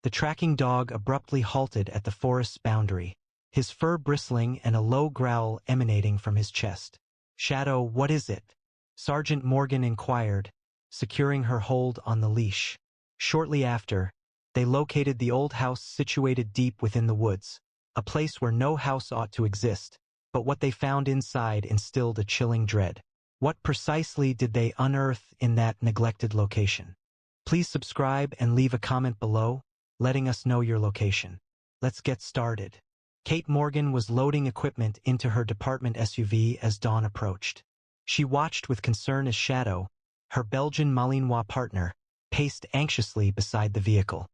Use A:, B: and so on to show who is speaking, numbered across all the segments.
A: The tracking dog abruptly halted at the forest's boundary, his fur bristling and a low growl emanating from his chest. "Shadow, what is it?" Sergeant Morgan inquired, securing her hold on the leash. Shortly after, they located the old house situated deep within the woods, a place where no house ought to exist, but what they found inside instilled a chilling dread. What precisely did they unearth in that neglected location? Please subscribe and leave a comment below, letting us know your location. Let's get started. Kate Morgan was loading equipment into her department SUV as dawn approached. She watched with concern as Shadow, her Belgian Malinois partner, paced anxiously beside the vehicle.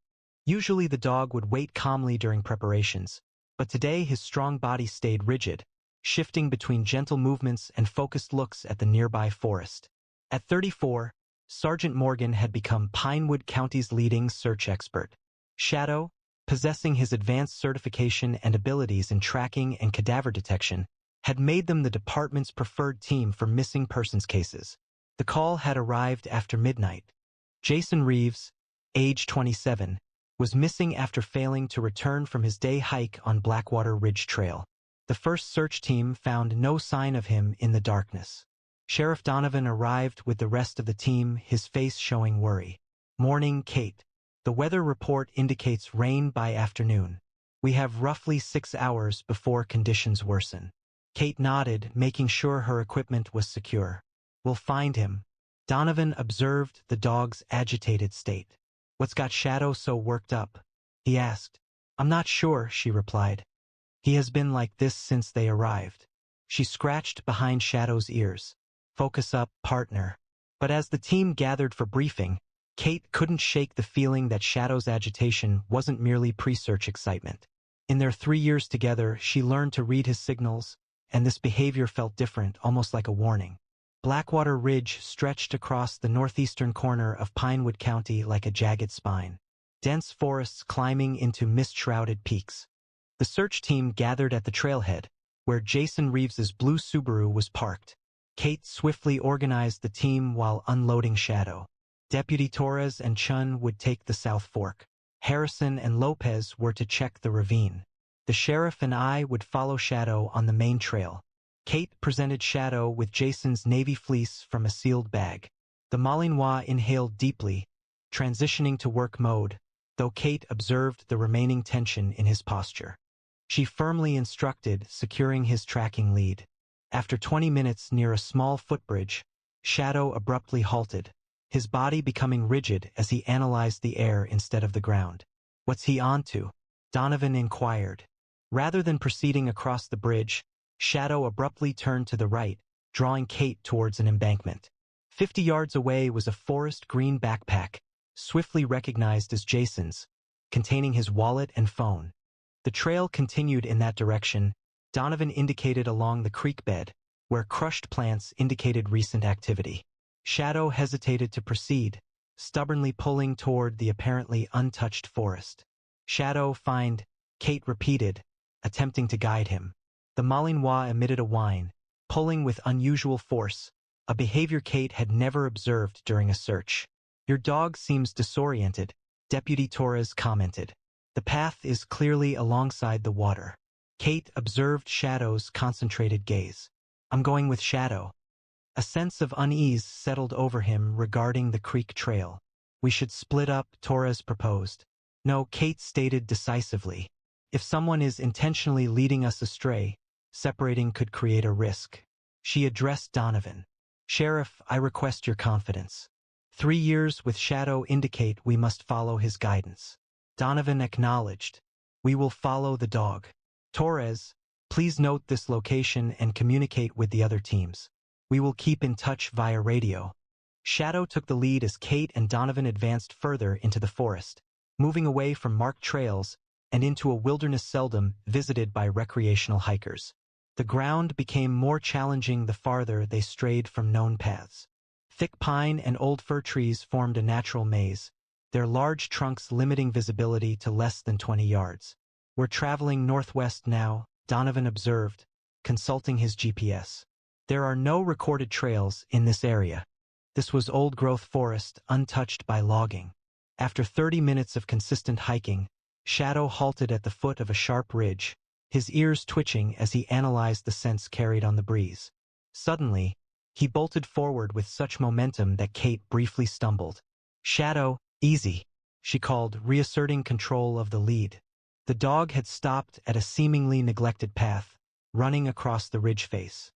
A: Usually the dog would wait calmly during preparations, but today his strong body stayed rigid, shifting between gentle movements and focused looks at the nearby forest. At 34, Sergeant Morgan had become Pinewood County's leading search expert. Shadow, possessing his advanced certification and abilities in tracking and cadaver detection, had made them the department's preferred team for missing persons cases. The call had arrived after midnight. Jason Reeves, age 27, was missing after failing to return from his day hike on Blackwater Ridge Trail. The first search team found no sign of him in the darkness. Sheriff Donovan arrived with the rest of the team, his face showing worry. "Morning, Kate. The weather report indicates rain by afternoon. We have roughly 6 hours before conditions worsen." Kate nodded, making sure her equipment was secure. "We'll find him." Donovan observed the dog's agitated state. "What's got Shadow so worked up?" he asked. "I'm not sure," she replied. "He has been like this since they arrived." She scratched behind Shadow's ears. "Focus up, partner." But as the team gathered for briefing, Kate couldn't shake the feeling that Shadow's agitation wasn't merely pre-search excitement. In their 3 years together, she learned to read his signals, and this behavior felt different, almost like a warning. Blackwater Ridge stretched across the northeastern corner of Pinewood County like a jagged spine, dense forests climbing into mist-shrouded peaks. The search team gathered at the trailhead, where Jason Reeves's blue Subaru was parked. Kate swiftly organized the team while unloading Shadow. Deputy Torres and Chun would take the South Fork. Harrison and Lopez were to check the ravine. The sheriff and I would follow Shadow on the main trail. Kate presented Shadow with Jason's navy fleece from a sealed bag. The Malinois inhaled deeply, transitioning to work mode, though Kate observed the remaining tension in his posture. She firmly instructed, securing his tracking lead. After 20 minutes near a small footbridge, Shadow abruptly halted, his body becoming rigid as he analyzed the air instead of the ground. "What's he onto?" Donovan inquired. Rather than proceeding across the bridge, Shadow abruptly turned to the right, drawing Kate towards an embankment. 50 yards away was a forest green backpack, swiftly recognized as Jason's, containing his wallet and phone. The trail continued in that direction. Donovan indicated along the creek bed, where crushed plants indicated recent activity. Shadow hesitated to proceed, stubbornly pulling toward the apparently untouched forest. "Shadow, find," Kate repeated, attempting to guide him. The Malinois emitted a whine, pulling with unusual force, a behavior Kate had never observed during a search. "Your dog seems disoriented," Deputy Torres commented. "The path is clearly alongside the water." Kate observed Shadow's concentrated gaze. "I'm going with Shadow." A sense of unease settled over him regarding the creek trail. "We should split up," Torres proposed. "No," Kate stated decisively. "If someone is intentionally leading us astray, separating could create a risk." She addressed Donovan. "Sheriff, I request your confidence. 3 years with Shadow indicate we must follow his guidance." Donovan acknowledged. "We will follow the dog." "Torres, please note this location and communicate with the other teams. We will keep in touch via radio." Shadow took the lead as Kate and Donovan advanced further into the forest, moving away from marked trails and into a wilderness seldom visited by recreational hikers. The ground became more challenging the farther they strayed from known paths. Thick pine and old fir trees formed a natural maze, their large trunks limiting visibility to less than 20 yards. "We're traveling northwest now," Donovan observed, consulting his GPS. "There are no recorded trails in this area. This was old-growth forest untouched by logging." After 30 minutes of consistent hiking, Shadow halted at the foot of a sharp ridge, his ears twitching as he analyzed the scents carried on the breeze. Suddenly, he bolted forward with such momentum that Kate briefly stumbled. "Shadow, easy," she called, reasserting control of the lead. The dog had stopped at a seemingly neglected path, running across the ridge face.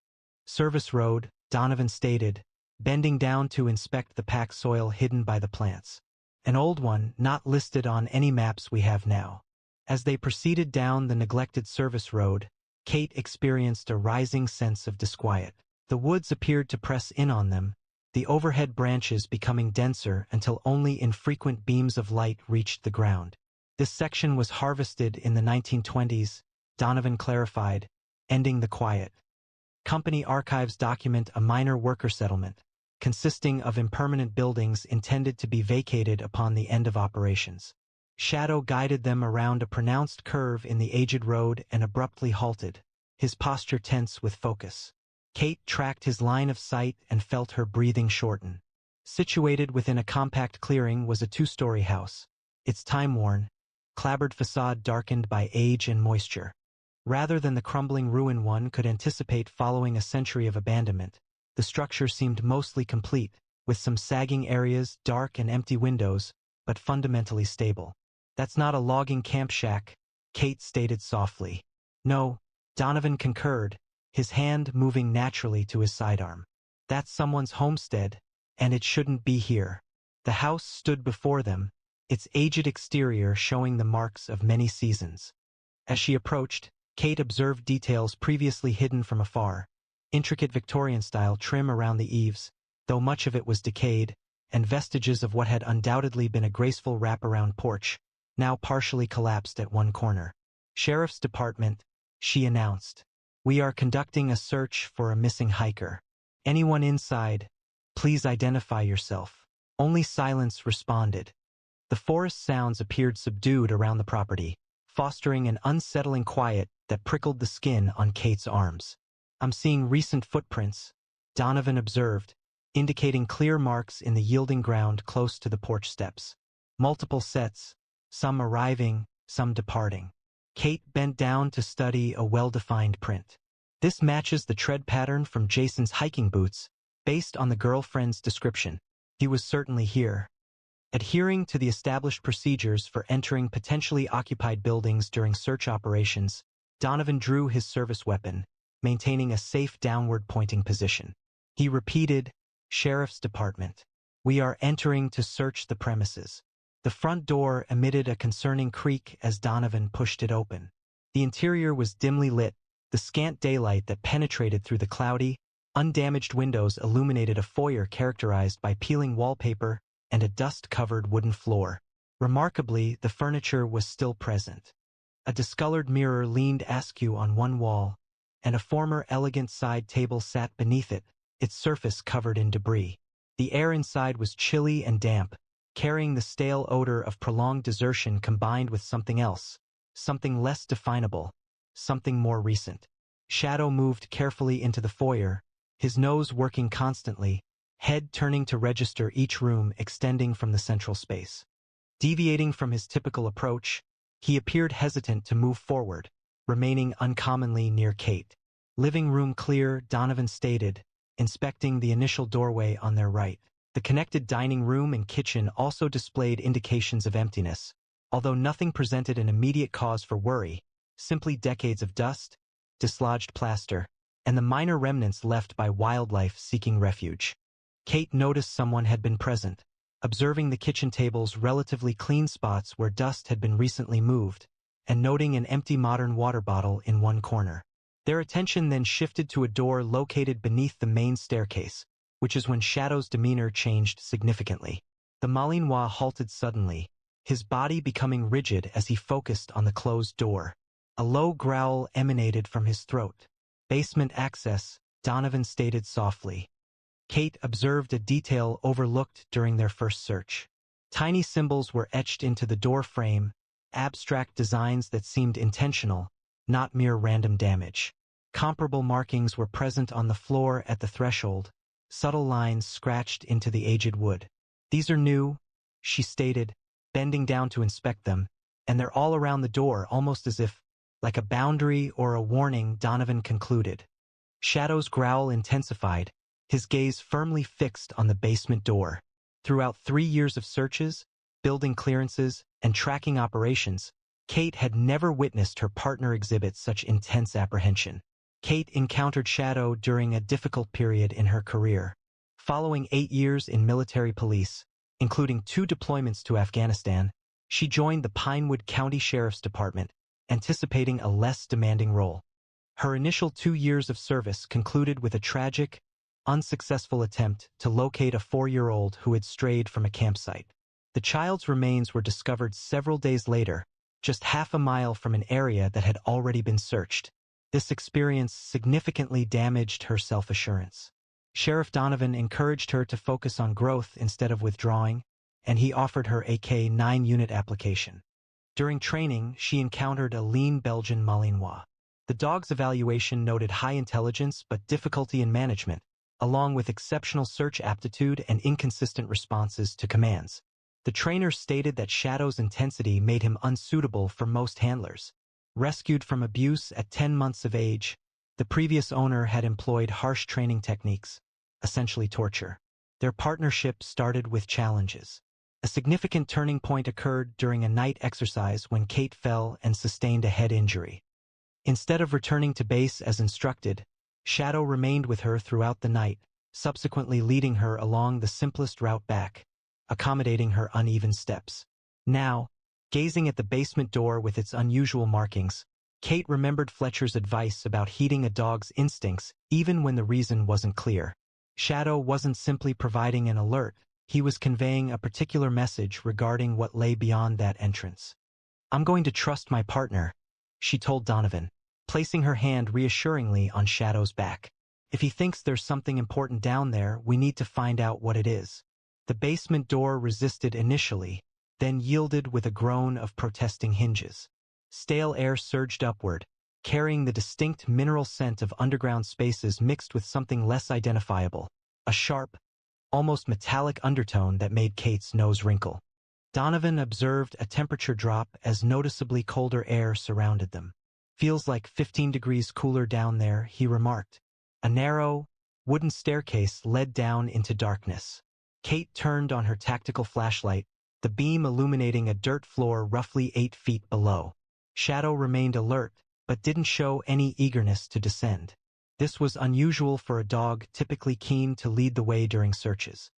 A: "Service road," Donovan stated, bending down to inspect the packed soil hidden by the plants. "An old one, not listed on any maps we have now." As they proceeded down the neglected service road, Kate experienced a rising sense of disquiet. The woods appeared to press in on them, the overhead branches becoming denser until only infrequent beams of light reached the ground. "This section was harvested in the 1920s, Donovan clarified, ending the quiet. Company archives document a minor worker settlement, consisting of impermanent buildings intended to be vacated upon the end of operations. Shadow guided them around a pronounced curve in the aged road and abruptly halted, his posture tense with focus. Kate tracked his line of sight and felt her breathing shorten. Situated within a compact clearing was a two-story house, its time-worn, clapboard facade darkened by age and moisture. Rather than the crumbling ruin one could anticipate following a century of abandonment, the structure seemed mostly complete, with some sagging areas, dark and empty windows, but fundamentally stable. "That's not a logging camp shack," Kate stated softly. "No," Donovan concurred, his hand moving naturally to his sidearm. "That's someone's homestead, and it shouldn't be here." The house stood before them, its aged exterior showing the marks of many seasons. As she approached, Kate observed details previously hidden from afar. Intricate Victorian-style trim around the eaves, though much of it was decayed, and vestiges of what had undoubtedly been a graceful wraparound porch, now partially collapsed at one corner. "Sheriff's Department," she announced. "We are conducting a search for a missing hiker. Anyone inside, please identify yourself." Only silence responded. The forest sounds appeared subdued around the property, fostering an unsettling quiet that prickled the skin on Kate's arms. "I'm seeing recent footprints," Donovan observed, indicating clear marks in the yielding ground close to the porch steps. "Multiple sets, some arriving, some departing." Kate bent down to study a well-defined print. "This matches the tread pattern from Jason's hiking boots, based on the girlfriend's description. He was certainly here." Adhering to the established procedures for entering potentially occupied buildings during search operations, Donovan drew his service weapon, maintaining a safe downward-pointing position. He repeated, "Sheriff's Department. We are entering to search the premises." The front door emitted a concerning creak as Donovan pushed it open. The interior was dimly lit, the scant daylight that penetrated through the cloudy, undamaged windows illuminated a foyer characterized by peeling wallpaper and a dust-covered wooden floor. Remarkably, the furniture was still present. A discolored mirror leaned askew on one wall, and a former elegant side table sat beneath it, its surface covered in debris. The air inside was chilly and damp, carrying the stale odor of prolonged desertion combined with something else, something less definable, something more recent. Shadow moved carefully into the foyer, his nose working constantly, head turning to register each room extending from the central space. Deviating from his typical approach, he appeared hesitant to move forward, remaining uncommonly near Kate. "Living room clear," Donovan stated, inspecting the initial doorway on their right. The connected dining room and kitchen also displayed indications of emptiness, although nothing presented an immediate cause for worry, simply decades of dust, dislodged plaster, and the minor remnants left by wildlife seeking refuge. Kate noticed someone had been present, observing the kitchen table's relatively clean spots where dust had been recently moved, and noting an empty modern water bottle in one corner. Their attention then shifted to a door located beneath the main staircase, which is when Shadow's demeanor changed significantly. The Malinois halted suddenly, his body becoming rigid as he focused on the closed door. A low growl emanated from his throat. "Basement access," Donovan stated softly. Kate observed a detail overlooked during their first search. Tiny symbols were etched into the door frame, abstract designs that seemed intentional, not mere random damage. Comparable markings were present on the floor at the threshold, subtle lines scratched into the aged wood. "These are new," she stated, bending down to inspect them, and they're all around the door, almost as if, like a boundary or a warning, Donovan concluded. Shadow's growl intensified, his gaze firmly fixed on the basement door. Throughout 3 years of searches, building clearances, and tracking operations, Kate had never witnessed her partner exhibit such intense apprehension. Kate encountered Shadow during a difficult period in her career. Following 8 years in military police, including 2 deployments to Afghanistan, she joined the Pinewood County Sheriff's Department, anticipating a less demanding role. Her initial 2 years of service concluded with a tragic, unsuccessful attempt to locate a 4-year-old who had strayed from a campsite. The child's remains were discovered several days later, just half a mile from an area that had already been searched. This experience significantly damaged her self-assurance. Sheriff Donovan encouraged her to focus on growth instead of withdrawing, and he offered her a K-9 unit application. During training, she encountered a lean Belgian Malinois. The dog's evaluation noted high intelligence but difficulty in management, along with exceptional search aptitude and inconsistent responses to commands. The trainer stated that Shadow's intensity made him unsuitable for most handlers. Rescued from abuse at 10 months of age, the previous owner had employed harsh training techniques, essentially torture. Their partnership started with challenges. A significant turning point occurred during a night exercise when Kate fell and sustained a head injury. Instead of returning to base as instructed, Shadow remained with her throughout the night, subsequently leading her along the simplest route back, accommodating her uneven steps. Now, gazing at the basement door with its unusual markings, Kate remembered Fletcher's advice about heeding a dog's instincts even when the reason wasn't clear. Shadow wasn't simply providing an alert, he was conveying a particular message regarding what lay beyond that entrance. "I'm going to trust my partner," she told Donovan, placing her hand reassuringly on Shadow's back. "If he thinks there's something important down there, we need to find out what it is." The basement door resisted initially, then yielded with a groan of protesting hinges. Stale air surged upward, carrying the distinct mineral scent of underground spaces mixed with something less identifiable, a sharp, almost metallic undertone that made Kate's nose wrinkle. Donovan observed a temperature drop as noticeably colder air surrounded them. "Feels like 15 degrees cooler down there," he remarked. A narrow, wooden staircase led down into darkness. Kate turned on her tactical flashlight, the beam illuminating a dirt floor roughly 8 feet below. Shadow remained alert, but didn't show any eagerness to descend. This was unusual for a dog typically keen to lead the way during searches.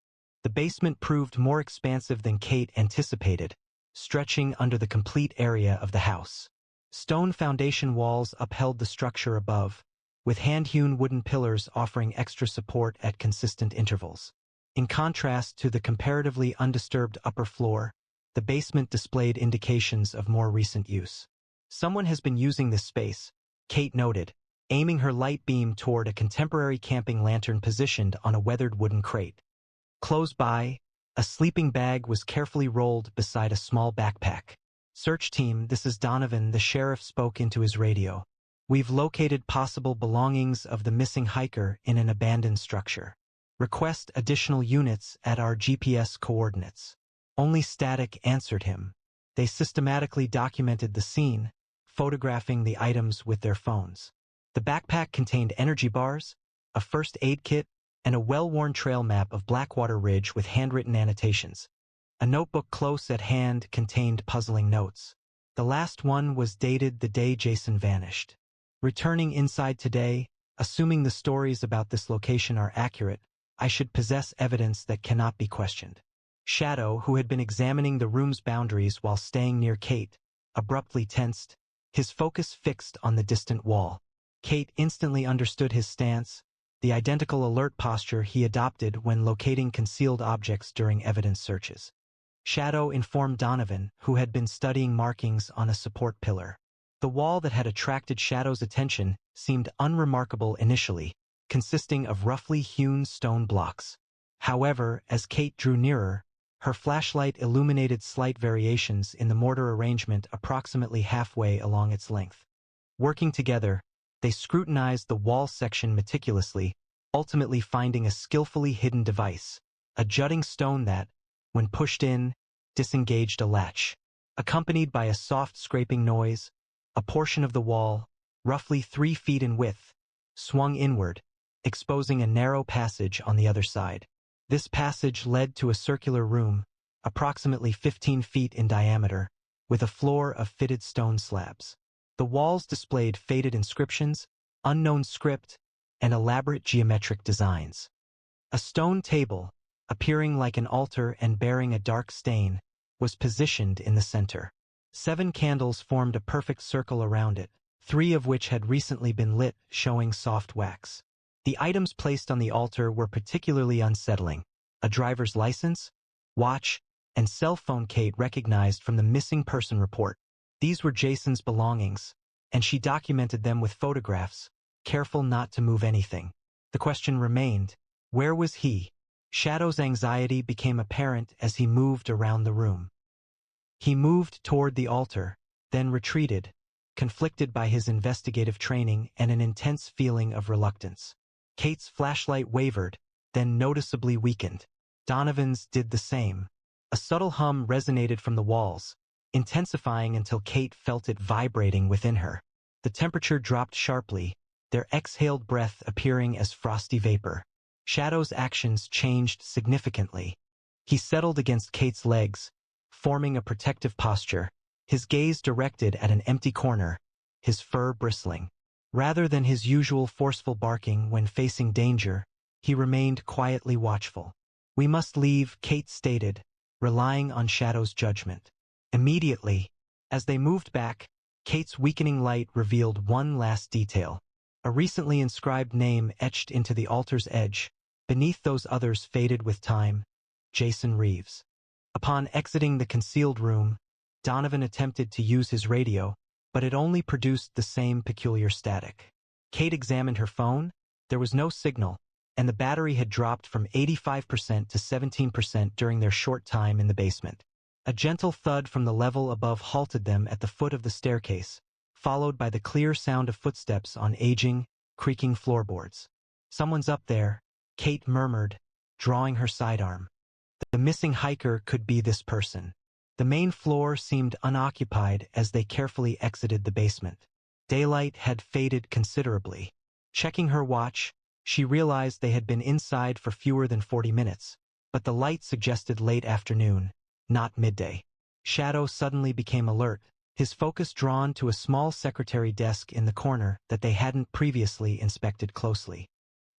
A: The basement proved more expansive than Kate anticipated, stretching under the complete area of the house. Stone foundation walls upheld the structure above, with hand-hewn wooden pillars offering extra support at consistent intervals. In contrast to the comparatively undisturbed upper floor, the basement displayed indications of more recent use. "Someone has been using this space," Kate noted, aiming her light beam toward a contemporary camping lantern positioned on a weathered wooden crate. Close by, a sleeping bag was carefully rolled beside a small backpack. "Search team, this is Donovan," the sheriff spoke into his radio. "We've located possible belongings of the missing hiker in an abandoned structure. Request additional units at our GPS coordinates." Only Static answered him. They systematically documented the scene, photographing the items with their phones. The backpack contained energy bars, a first aid kit, and a well-worn trail map of Blackwater Ridge with handwritten annotations. A notebook close at hand contained puzzling notes. The last one was dated the day Jason vanished. "Returning inside today, assuming the stories about this location are accurate, I should possess evidence that cannot be questioned." Shadow, who had been examining the room's boundaries while staying near Kate, abruptly tensed, his focus fixed on the distant wall. Kate instantly understood his stance, the identical alert posture he adopted when locating concealed objects during evidence searches. Shadow informed Donovan, who had been studying markings on a support pillar. The wall that had attracted Shadow's attention seemed unremarkable initially, consisting of roughly hewn stone blocks. However, as Kate drew nearer, her flashlight illuminated slight variations in the mortar arrangement approximately halfway along its length. Working together, they scrutinized the wall section meticulously, ultimately finding a skillfully hidden device, a jutting stone that, when pushed in, disengaged a latch. Accompanied by a soft scraping noise, a portion of the wall, roughly 3 feet in width, swung inward, exposing a narrow passage on the other side. This passage led to a circular room, approximately 15 feet in diameter, with a floor of fitted stone slabs. The walls displayed faded inscriptions, unknown script, and elaborate geometric designs. A stone table, appearing like an altar and bearing a dark stain, was positioned in the center. 7 candles formed a perfect circle around it, 3 of which had recently been lit, showing soft wax. The items placed on the altar were particularly unsettling: a driver's license, watch, and cell phone Kate recognized from the missing person report. These were Jason's belongings, and she documented them with photographs, careful not to move anything. The question remained, where was he? Shadow's anxiety became apparent as he moved around the room. He moved toward the altar, then retreated, conflicted by his investigative training and an intense feeling of reluctance. Kate's flashlight wavered, then noticeably weakened. Donovan's did the same. A subtle hum resonated from the walls, intensifying until Kate felt it vibrating within her. The temperature dropped sharply, their exhaled breath appearing as frosty vapor. Shadow's actions changed significantly. He settled against Kate's legs, forming a protective posture, his gaze directed at an empty corner, his fur bristling. Rather than his usual forceful barking when facing danger, he remained quietly watchful. "We must leave," Kate stated, relying on Shadow's judgment. Immediately, as they moved back, Kate's weakening light revealed one last detail: a recently inscribed name etched into the altar's edge. Beneath those others faded with time: Jason Reeves. Upon exiting the concealed room, Donovan attempted to use his radio, but it only produced the same peculiar static. Kate examined her phone. There was no signal, and the battery had dropped from 85% to 17% during their short time in the basement. A gentle thud from the level above halted them at the foot of the staircase, followed by the clear sound of footsteps on aging, creaking floorboards. "Someone's up there," Kate murmured, drawing her sidearm. The missing hiker could be this person. The main floor seemed unoccupied as they carefully exited the basement. Daylight had faded considerably. Checking her watch, she realized they had been inside for fewer than 40 minutes, but the light suggested late afternoon, not midday. Shadow suddenly became alert, his focus drawn to a small secretary desk in the corner that they hadn't previously inspected closely.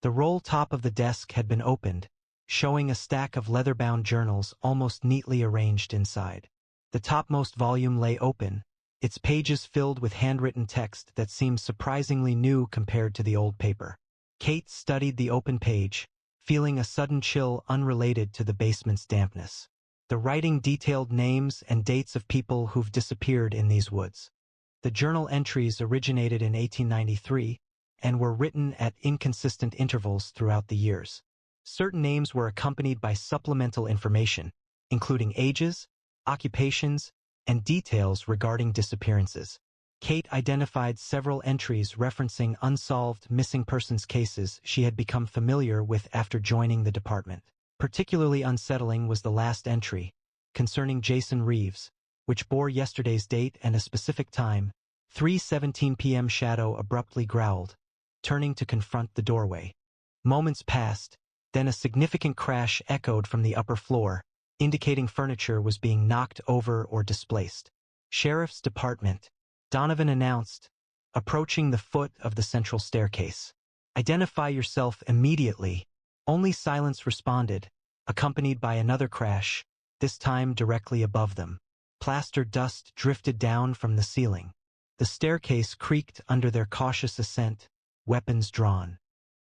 A: The roll top of the desk had been opened, showing a stack of leather-bound journals almost neatly arranged inside. The topmost volume lay open, its pages filled with handwritten text that seemed surprisingly new compared to the old paper. Kate studied the open page, feeling a sudden chill unrelated to the basement's dampness. The writing detailed names and dates of people who've disappeared in these woods. The journal entries originated in 1893 and were written at inconsistent intervals throughout the years. Certain names were accompanied by supplemental information, including ages, occupations, and details regarding disappearances. Kate identified several entries referencing unsolved missing persons cases she had become familiar with after joining the department. Particularly unsettling was the last entry, concerning Jason Reeves, which bore yesterday's date and a specific time. 3:17 p.m. Shadow abruptly growled, turning to confront the doorway. Moments passed, then a significant crash echoed from the upper floor, indicating furniture was being knocked over or displaced. "Sheriff's Department," Donovan announced, approaching the foot of the central staircase. "Identify yourself immediately." Only silence responded, accompanied by another crash, this time directly above them. Plaster dust drifted down from the ceiling. The staircase creaked under their cautious ascent, weapons drawn.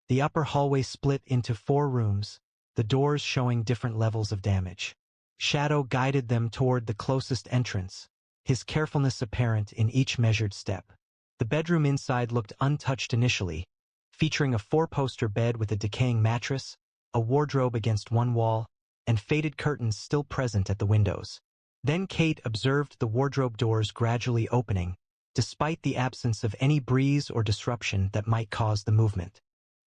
A: The upper hallway split into 4 rooms, the doors showing different levels of damage. Shadow guided them toward the closest entrance, his carefulness apparent in each measured step. The bedroom inside looked untouched initially, featuring a 4-poster bed with a decaying mattress, a wardrobe against one wall, and faded curtains still present at the windows. Then Kate observed the wardrobe doors gradually opening, despite the absence of any breeze or disruption that might cause the movement.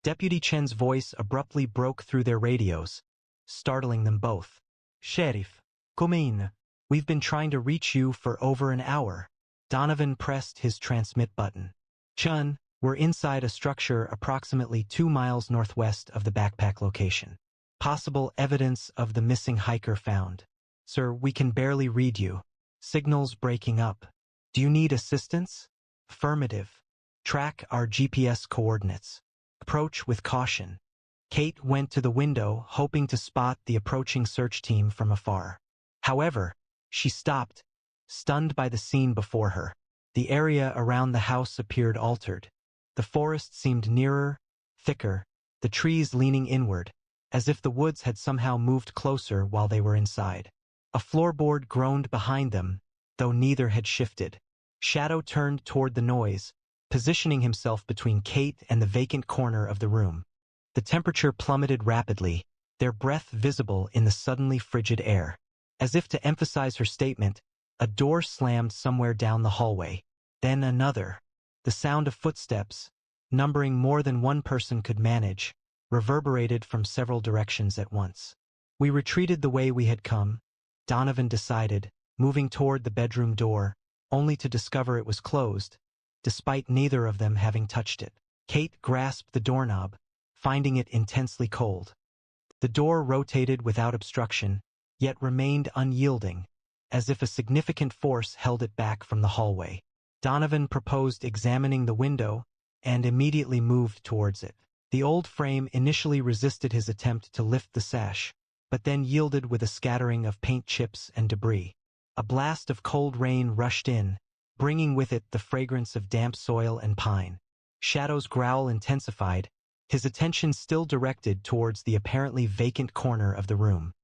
A: Deputy Chen's voice abruptly broke through their radios, startling them both. "Sheriff, come in." We've been trying to reach you for over an hour. Donovan pressed his transmit button. Chun, we're inside a structure approximately 2 miles northwest of the backpack location. Possible evidence of the missing hiker found. Sir, we can barely read you. Signals breaking up. Do you need assistance? Affirmative. Track our GPS coordinates. Approach with caution. Kate went to the window, hoping to spot the approaching search team from afar. However, she stopped, stunned by the scene before her. The area around the house appeared altered. The forest seemed nearer, thicker, the trees leaning inward, as if the woods had somehow moved closer while they were inside. A floorboard groaned behind them, though neither had shifted. Shadow turned toward the noise, positioning himself between Kate and the vacant corner of the room. The temperature plummeted rapidly, their breath visible in the suddenly frigid air. As if to emphasize her statement, a door slammed somewhere down the hallway. Then another. The sound of footsteps, numbering more than one person could manage, reverberated from several directions at once. We retreated the way we had come, Donovan decided, moving toward the bedroom door, only to discover it was closed, despite neither of them having touched it. Kate grasped the doorknob, finding it intensely cold. The door rotated without obstruction, yet remained unyielding, as if a significant force held it back from the hallway. Donovan proposed examining the window, and immediately moved towards it. The old frame initially resisted his attempt to lift the sash, but then yielded with a scattering of paint chips and debris. A blast of cold rain rushed in, bringing with it the fragrance of damp soil and pine. Shadow's growl intensified, his attention still directed towards the apparently vacant corner of the room.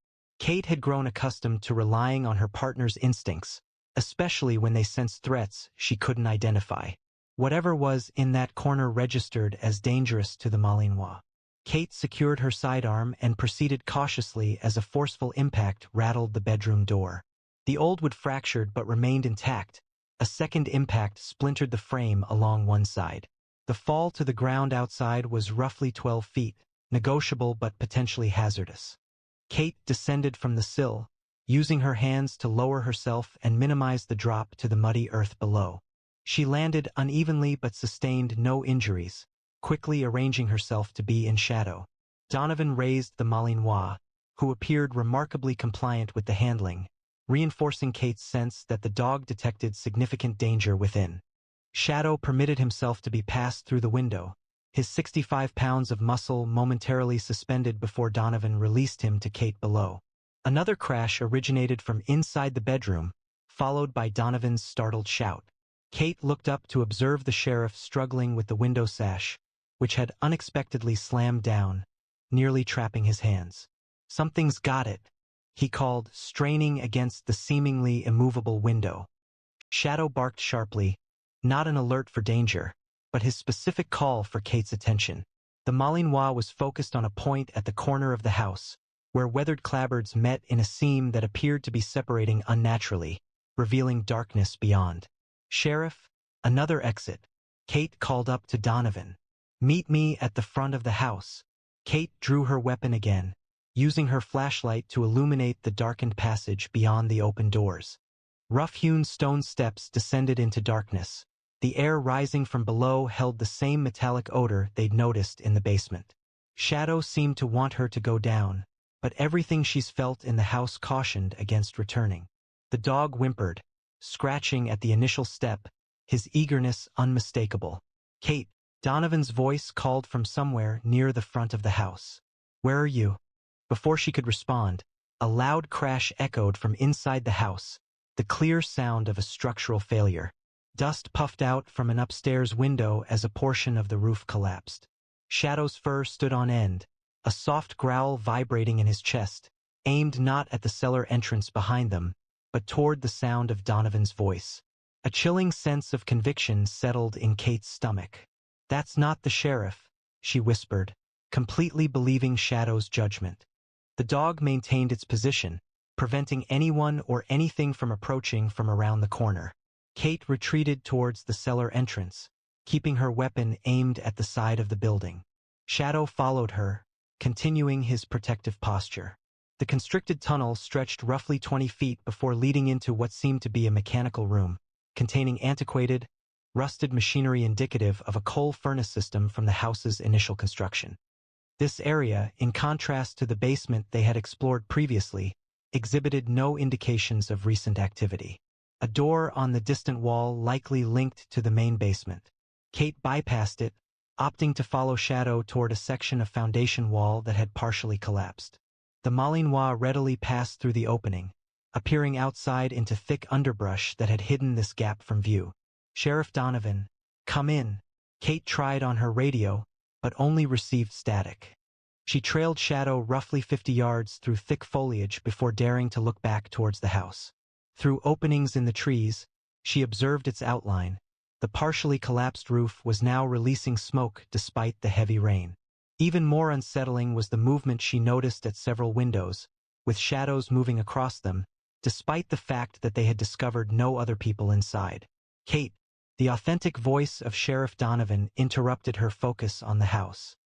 A: Kate had grown accustomed to relying on her partner's instincts, especially when they sensed threats she couldn't identify. Whatever was in that corner registered as dangerous to the Malinois. Kate secured her sidearm and proceeded cautiously as a forceful impact rattled the bedroom door. The old wood fractured but remained intact. A second impact splintered the frame along one side. The fall to the ground outside was roughly 12 feet, negotiable but potentially hazardous. Kate descended from the sill, using her hands to lower herself and minimize the drop to the muddy earth below. She landed unevenly but sustained no injuries, quickly arranging herself to be in shadow. Donovan raised the Malinois, who appeared remarkably compliant with the handling, reinforcing Kate's sense that the dog detected significant danger within. Shadow permitted himself to be passed through the window, his 65 pounds of muscle momentarily suspended before Donovan released him to Kate below. Another crash originated from inside the bedroom, followed by Donovan's startled shout. Kate looked up to observe the sheriff struggling with the window sash, which had unexpectedly slammed down, nearly trapping his hands. "Something's got it," he called, straining against the seemingly immovable window. Shadow barked sharply, not an alert for danger, but his specific call for Kate's attention. The Malinois was focused on a point at the corner of the house, where weathered clapboards met in a seam that appeared to be separating unnaturally, revealing darkness beyond. "Sheriff, another exit," Kate called up to Donovan. "Meet me at the front of the house." Kate drew her weapon again, using her flashlight to illuminate the darkened passage beyond the open doors. Rough-hewn stone steps descended into darkness. The air rising from below held the same metallic odor they'd noticed in the basement. Shadow seemed to want her to go down, but everything she's felt in the house cautioned against returning. The dog whimpered, scratching at the initial step, his eagerness unmistakable. "Kate," Donovan's voice called from somewhere near the front of the house. "Where are you?" Before she could respond, a loud crash echoed from inside the house, the clear sound of a structural failure. Dust puffed out from an upstairs window as a portion of the roof collapsed. Shadow's fur stood on end, a soft growl vibrating in his chest, aimed not at the cellar entrance behind them, but toward the sound of Donovan's voice. A chilling sense of conviction settled in Kate's stomach. "That's not the sheriff," she whispered, completely believing Shadow's judgment. The dog maintained its position, preventing anyone or anything from approaching from around the corner. Kate retreated towards the cellar entrance, keeping her weapon aimed at the side of the building. Shadow followed her, continuing his protective posture. The constricted tunnel stretched roughly 20 feet before leading into what seemed to be a mechanical room, containing antiquated, rusted machinery indicative of a coal furnace system from the house's initial construction. This area, in contrast to the basement they had explored previously, exhibited no indications of recent activity. A door on the distant wall likely linked to the main basement. Kate bypassed it, opting to follow Shadow toward a section of foundation wall that had partially collapsed. The Malinois readily passed through the opening, appearing outside into thick underbrush that had hidden this gap from view. "Sheriff Donovan, come in." Kate tried on her radio, but only received static. She trailed Shadow roughly 50 yards through thick foliage before daring to look back towards the house. Through openings in the trees, she observed its outline. The partially collapsed roof was now releasing smoke despite the heavy rain. Even more unsettling was the movement she noticed at several windows, with shadows moving across them, despite the fact that they had discovered no other people inside. Kate, the authentic voice of Sheriff Donovan, interrupted her focus on the house.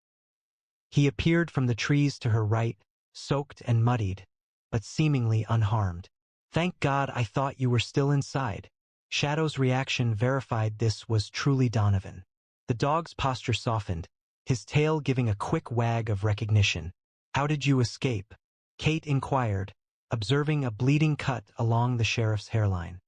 A: He appeared from the trees to her right, soaked and muddied, but seemingly unharmed. "Thank God, I thought you were still inside." Shadow's reaction verified this was truly Donovan. The dog's posture softened, his tail giving a quick wag of recognition. "How did you escape?" Kate inquired, observing a bleeding cut along the sheriff's hairline.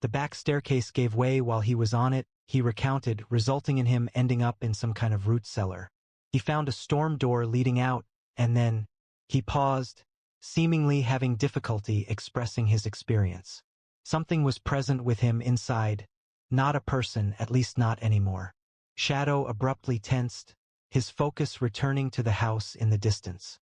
A: "The back staircase gave way while he was on it," he recounted, resulting in him ending up in some kind of root cellar. He found a storm door leading out, and then he paused, seemingly having difficulty expressing his experience. Something was present with him inside, not a person, at least not anymore. Shadow abruptly tensed, his focus returning to the house in the distance.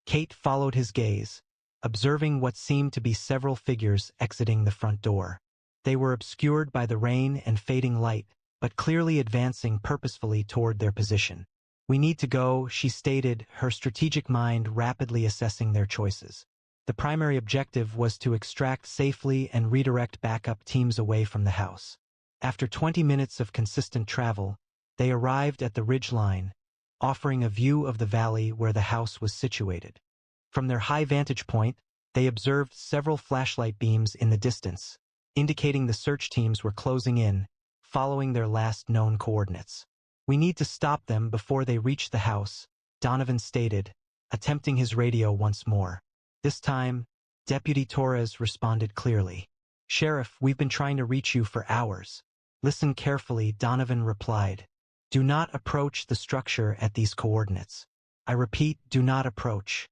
A: Kate followed his gaze, observing what seemed to be several figures exiting the front door. They were obscured by the rain and fading light, but clearly advancing purposefully toward their position. "We need to go," she stated, her strategic mind rapidly assessing their choices. The primary objective was to extract safely and redirect backup teams away from the house. After 20 minutes of consistent travel, they arrived at the ridge line, offering a view of the valley where the house was situated. From their high vantage point, they observed several flashlight beams in the distance, indicating the search teams were closing in, following their last known coordinates. "We need to stop them before they reach the house," Donovan stated, attempting his radio once more. This time, Deputy Torres responded clearly. "Sheriff, we've been trying to reach you for hours." "Listen carefully," Donovan replied. "Do not approach the structure at these coordinates. I repeat, do not approach.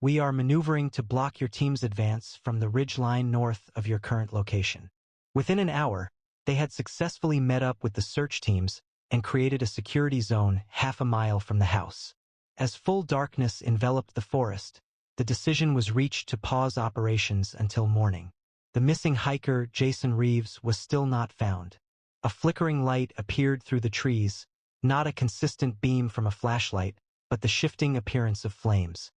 A: We are maneuvering to block your team's advance from the ridge line north of your current location." Within an hour, they had successfully met up with the search teams and created a security zone half a mile from the house. As full darkness enveloped the forest, the decision was reached to pause operations until morning. The missing hiker, Jason Reeves, was still not found. A flickering light appeared through the trees, not a consistent beam from a flashlight, but the shifting appearance of flames.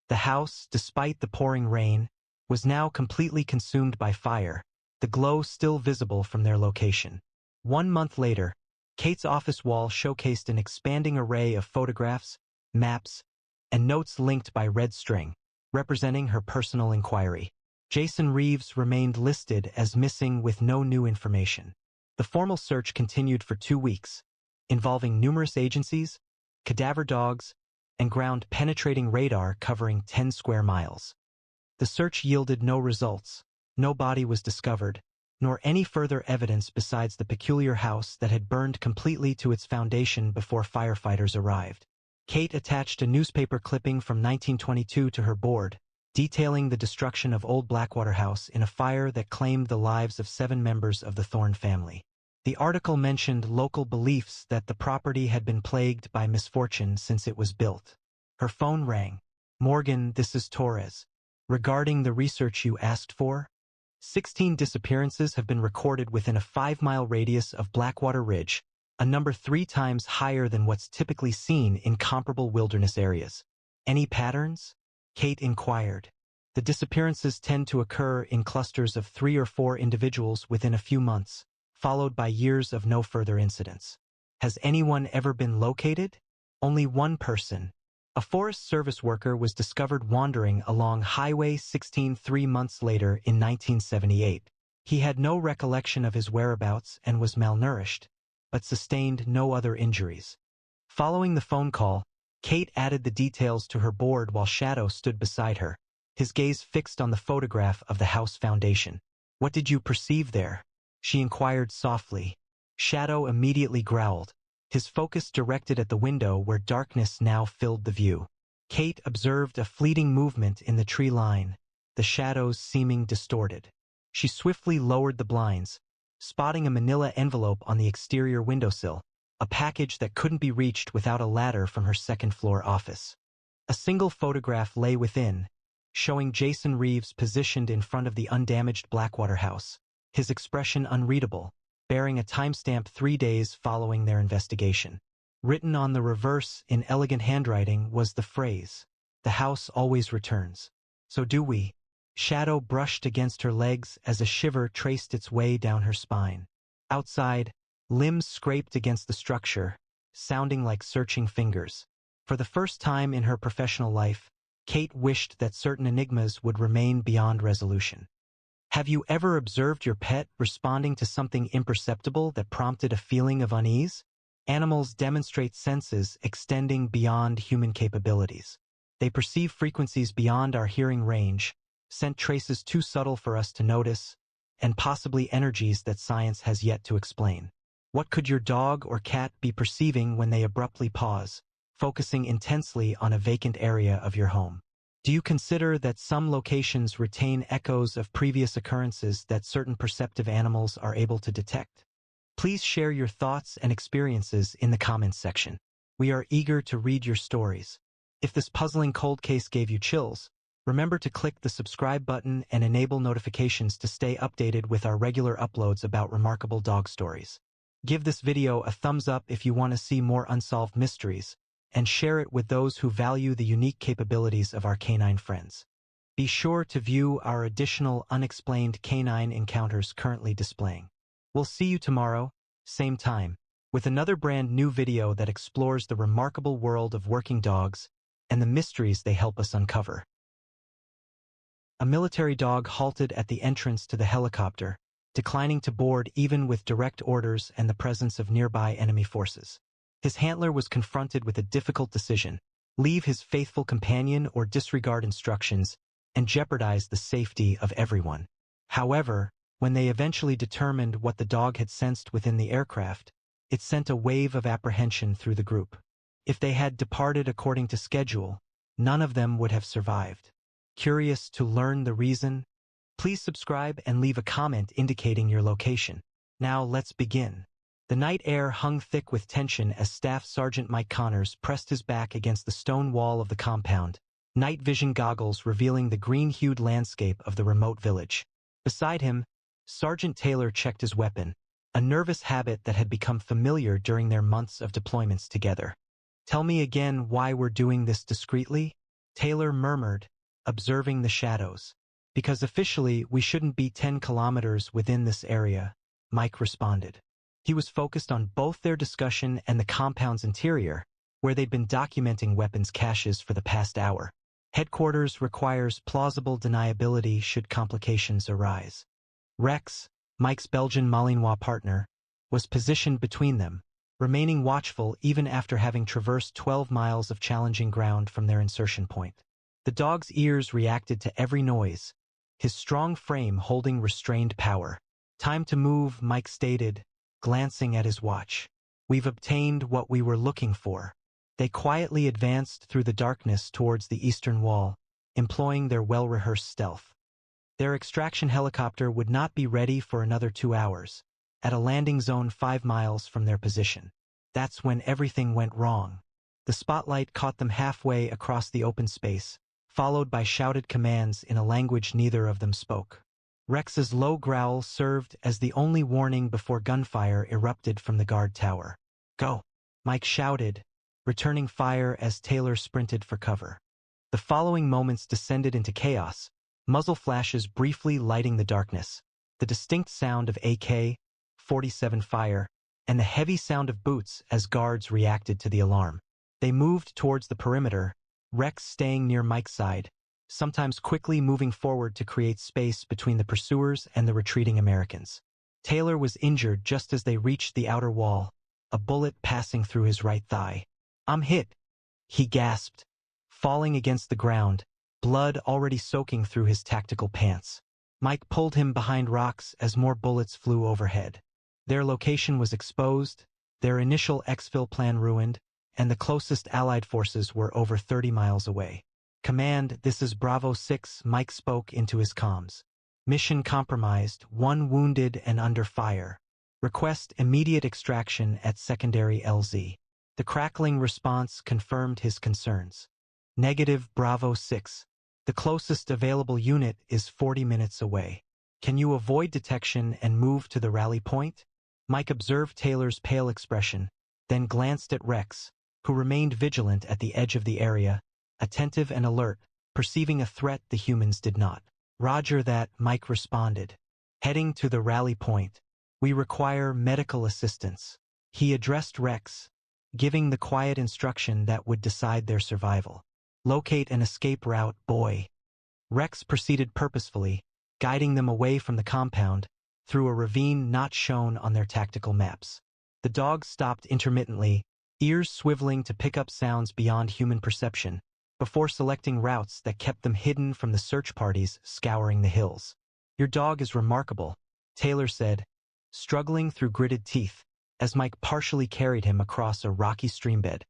A: The house, despite the pouring rain, was now completely consumed by fire, the glow still visible from their location. 1 month later, Kate's office wall showcased an expanding array of photographs, maps, and notes linked by red string, representing her personal inquiry. Jason Reeves remained listed as missing with no new information. The formal search continued for 2 weeks, involving numerous agencies, cadaver dogs, and ground-penetrating radar covering 10 square miles. The search yielded no results, no body was discovered, nor any further evidence besides the peculiar house that had burned completely to its foundation before firefighters arrived. Kate attached a newspaper clipping from 1922 to her board, detailing the destruction of Old Blackwater House in a fire that claimed the lives of 7 members of the Thorne family. The article mentioned local beliefs that the property had been plagued by misfortune since it was built. Her phone rang. "Morgan, this is Torres. Regarding the research you asked for, 16 disappearances have been recorded within a 5-mile radius of Blackwater Ridge, a number 3 times higher than what's typically seen in comparable wilderness areas. Any patterns?" Kate inquired. "The disappearances tend to occur in clusters of 3 or 4 individuals within a few months, followed by years of no further incidents. Has anyone ever been located?" "Only one person. A Forest Service worker was discovered wandering along Highway 16 3 months later in 1978. He had no recollection of his whereabouts and was malnourished, but sustained no other injuries. Following the phone call, Kate added the details to her board while Shadow stood beside her, his gaze fixed on the photograph of the house foundation. "What did you perceive there?" she inquired softly. Shadow immediately growled, his focus directed at the window where darkness now filled the view. Kate observed a fleeting movement in the tree line, the shadows seeming distorted. She swiftly lowered the blinds, spotting a manila envelope on the exterior windowsill, a package that couldn't be reached without a ladder from her second-floor office. A single photograph lay within, showing Jason Reeves positioned in front of the undamaged Blackwater house, his expression unreadable, bearing a timestamp 3 days following their investigation. Written on the reverse in elegant handwriting was the phrase, "The house always returns. So do we." Shadow brushed against her legs as a shiver traced its way down her spine. Outside, limbs scraped against the structure, sounding like searching fingers. For the first time in her professional life, Kate wished that certain enigmas would remain beyond resolution. Have you ever observed your pet responding to something imperceptible that prompted a feeling of unease? Animals demonstrate senses extending beyond human capabilities. They perceive frequencies beyond our hearing range, scent traces too subtle for us to notice, and possibly energies that science has yet to explain. What could your dog or cat be perceiving when they abruptly pause, focusing intensely on a vacant area of your home? Do you consider that some locations retain echoes of previous occurrences that certain perceptive animals are able to detect? Please share your thoughts and experiences in the comments section. We are eager to read your stories. If this puzzling cold case gave you chills, remember to click the subscribe button and enable notifications to stay updated with our regular uploads about remarkable dog stories. Give this video a thumbs up if you want to see more unsolved mysteries, and share it with those who value the unique capabilities of our canine friends. Be sure to view our additional unexplained canine encounters currently displaying. We'll see you tomorrow, same time, with another brand new video that explores the remarkable world of working dogs and the mysteries they help us uncover. A military dog halted at the entrance to the helicopter, declining to board even with direct orders and the presence of nearby enemy forces. His handler was confronted with a difficult decision: leave his faithful companion or disregard instructions and jeopardize the safety of everyone. However, when they eventually determined what the dog had sensed within the aircraft, it sent a wave of apprehension through the group. If they had departed according to schedule, none of them would have survived. Curious to learn the reason? Please subscribe and leave a comment indicating your location. Now let's begin. The night air hung thick with tension as Staff Sergeant Mike Connors pressed his back against the stone wall of the compound, night vision goggles revealing the green-hued landscape of the remote village. Beside him, Sergeant Taylor checked his weapon, a nervous habit that had become familiar during their months of deployments together. "Tell me again why we're doing this discreetly?" Taylor murmured, observing the shadows. "Because officially we shouldn't be 10 kilometers within this area," Mike responded. He was focused on both their discussion and the compound's interior, where they'd been documenting weapons caches for the past hour. Headquarters requires plausible deniability should complications arise. Rex, Mike's Belgian Malinois partner, was positioned between them, remaining watchful even after having traversed 12 miles of challenging ground from their insertion point. The dog's ears reacted to every noise, his strong frame holding restrained power. "Time to move," Mike stated, glancing at his watch. "We've obtained what we were looking for." They quietly advanced through the darkness towards the eastern wall, employing their well-rehearsed stealth. Their extraction helicopter would not be ready for another 2 hours, at a landing zone 5 miles from their position. That's when everything went wrong. The spotlight caught them halfway across the open space, followed by shouted commands in a language neither of them spoke. Rex's low growl served as the only warning before gunfire erupted from the guard tower. "Go!" Mike shouted, returning fire as Taylor sprinted for cover. The following moments descended into chaos, muzzle flashes briefly lighting the darkness, the distinct sound of AK-47 fire, and the heavy sound of boots as guards reacted to the alarm. They moved towards the perimeter, Rex staying near Mike's side, sometimes quickly moving forward to create space between the pursuers and the retreating Americans. Taylor was injured just as they reached the outer wall, a bullet passing through his right thigh. "I'm hit," he gasped, falling against the ground, blood already soaking through his tactical pants. Mike pulled him behind rocks as more bullets flew overhead. Their location was exposed, their initial exfil plan ruined, and the closest Allied forces were over 30 miles away. "Command, this is Bravo 6, Mike spoke into his comms. "Mission compromised, 1 wounded and under fire. Request immediate extraction at secondary LZ. The crackling response confirmed his concerns. "Negative, Bravo 6. The closest available unit is 40 minutes away. Can you avoid detection and move to the rally point?" Mike observed Taylor's pale expression, then glanced at Rex, who remained vigilant at the edge of the area, attentive and alert, perceiving a threat the humans did not. "Roger that," Mike responded. "Heading to the rally point. We require medical assistance." He addressed Rex, giving the quiet instruction that would decide their survival. "Locate an escape route, boy." Rex proceeded purposefully, guiding them away from the compound, through a ravine not shown on their tactical maps. The dog stopped intermittently, ears swiveling to pick up sounds beyond human perception, before selecting routes that kept them hidden from the search parties scouring the hills. "Your dog is remarkable," Taylor said, struggling through gritted teeth, as Mike partially carried him across a rocky streambed.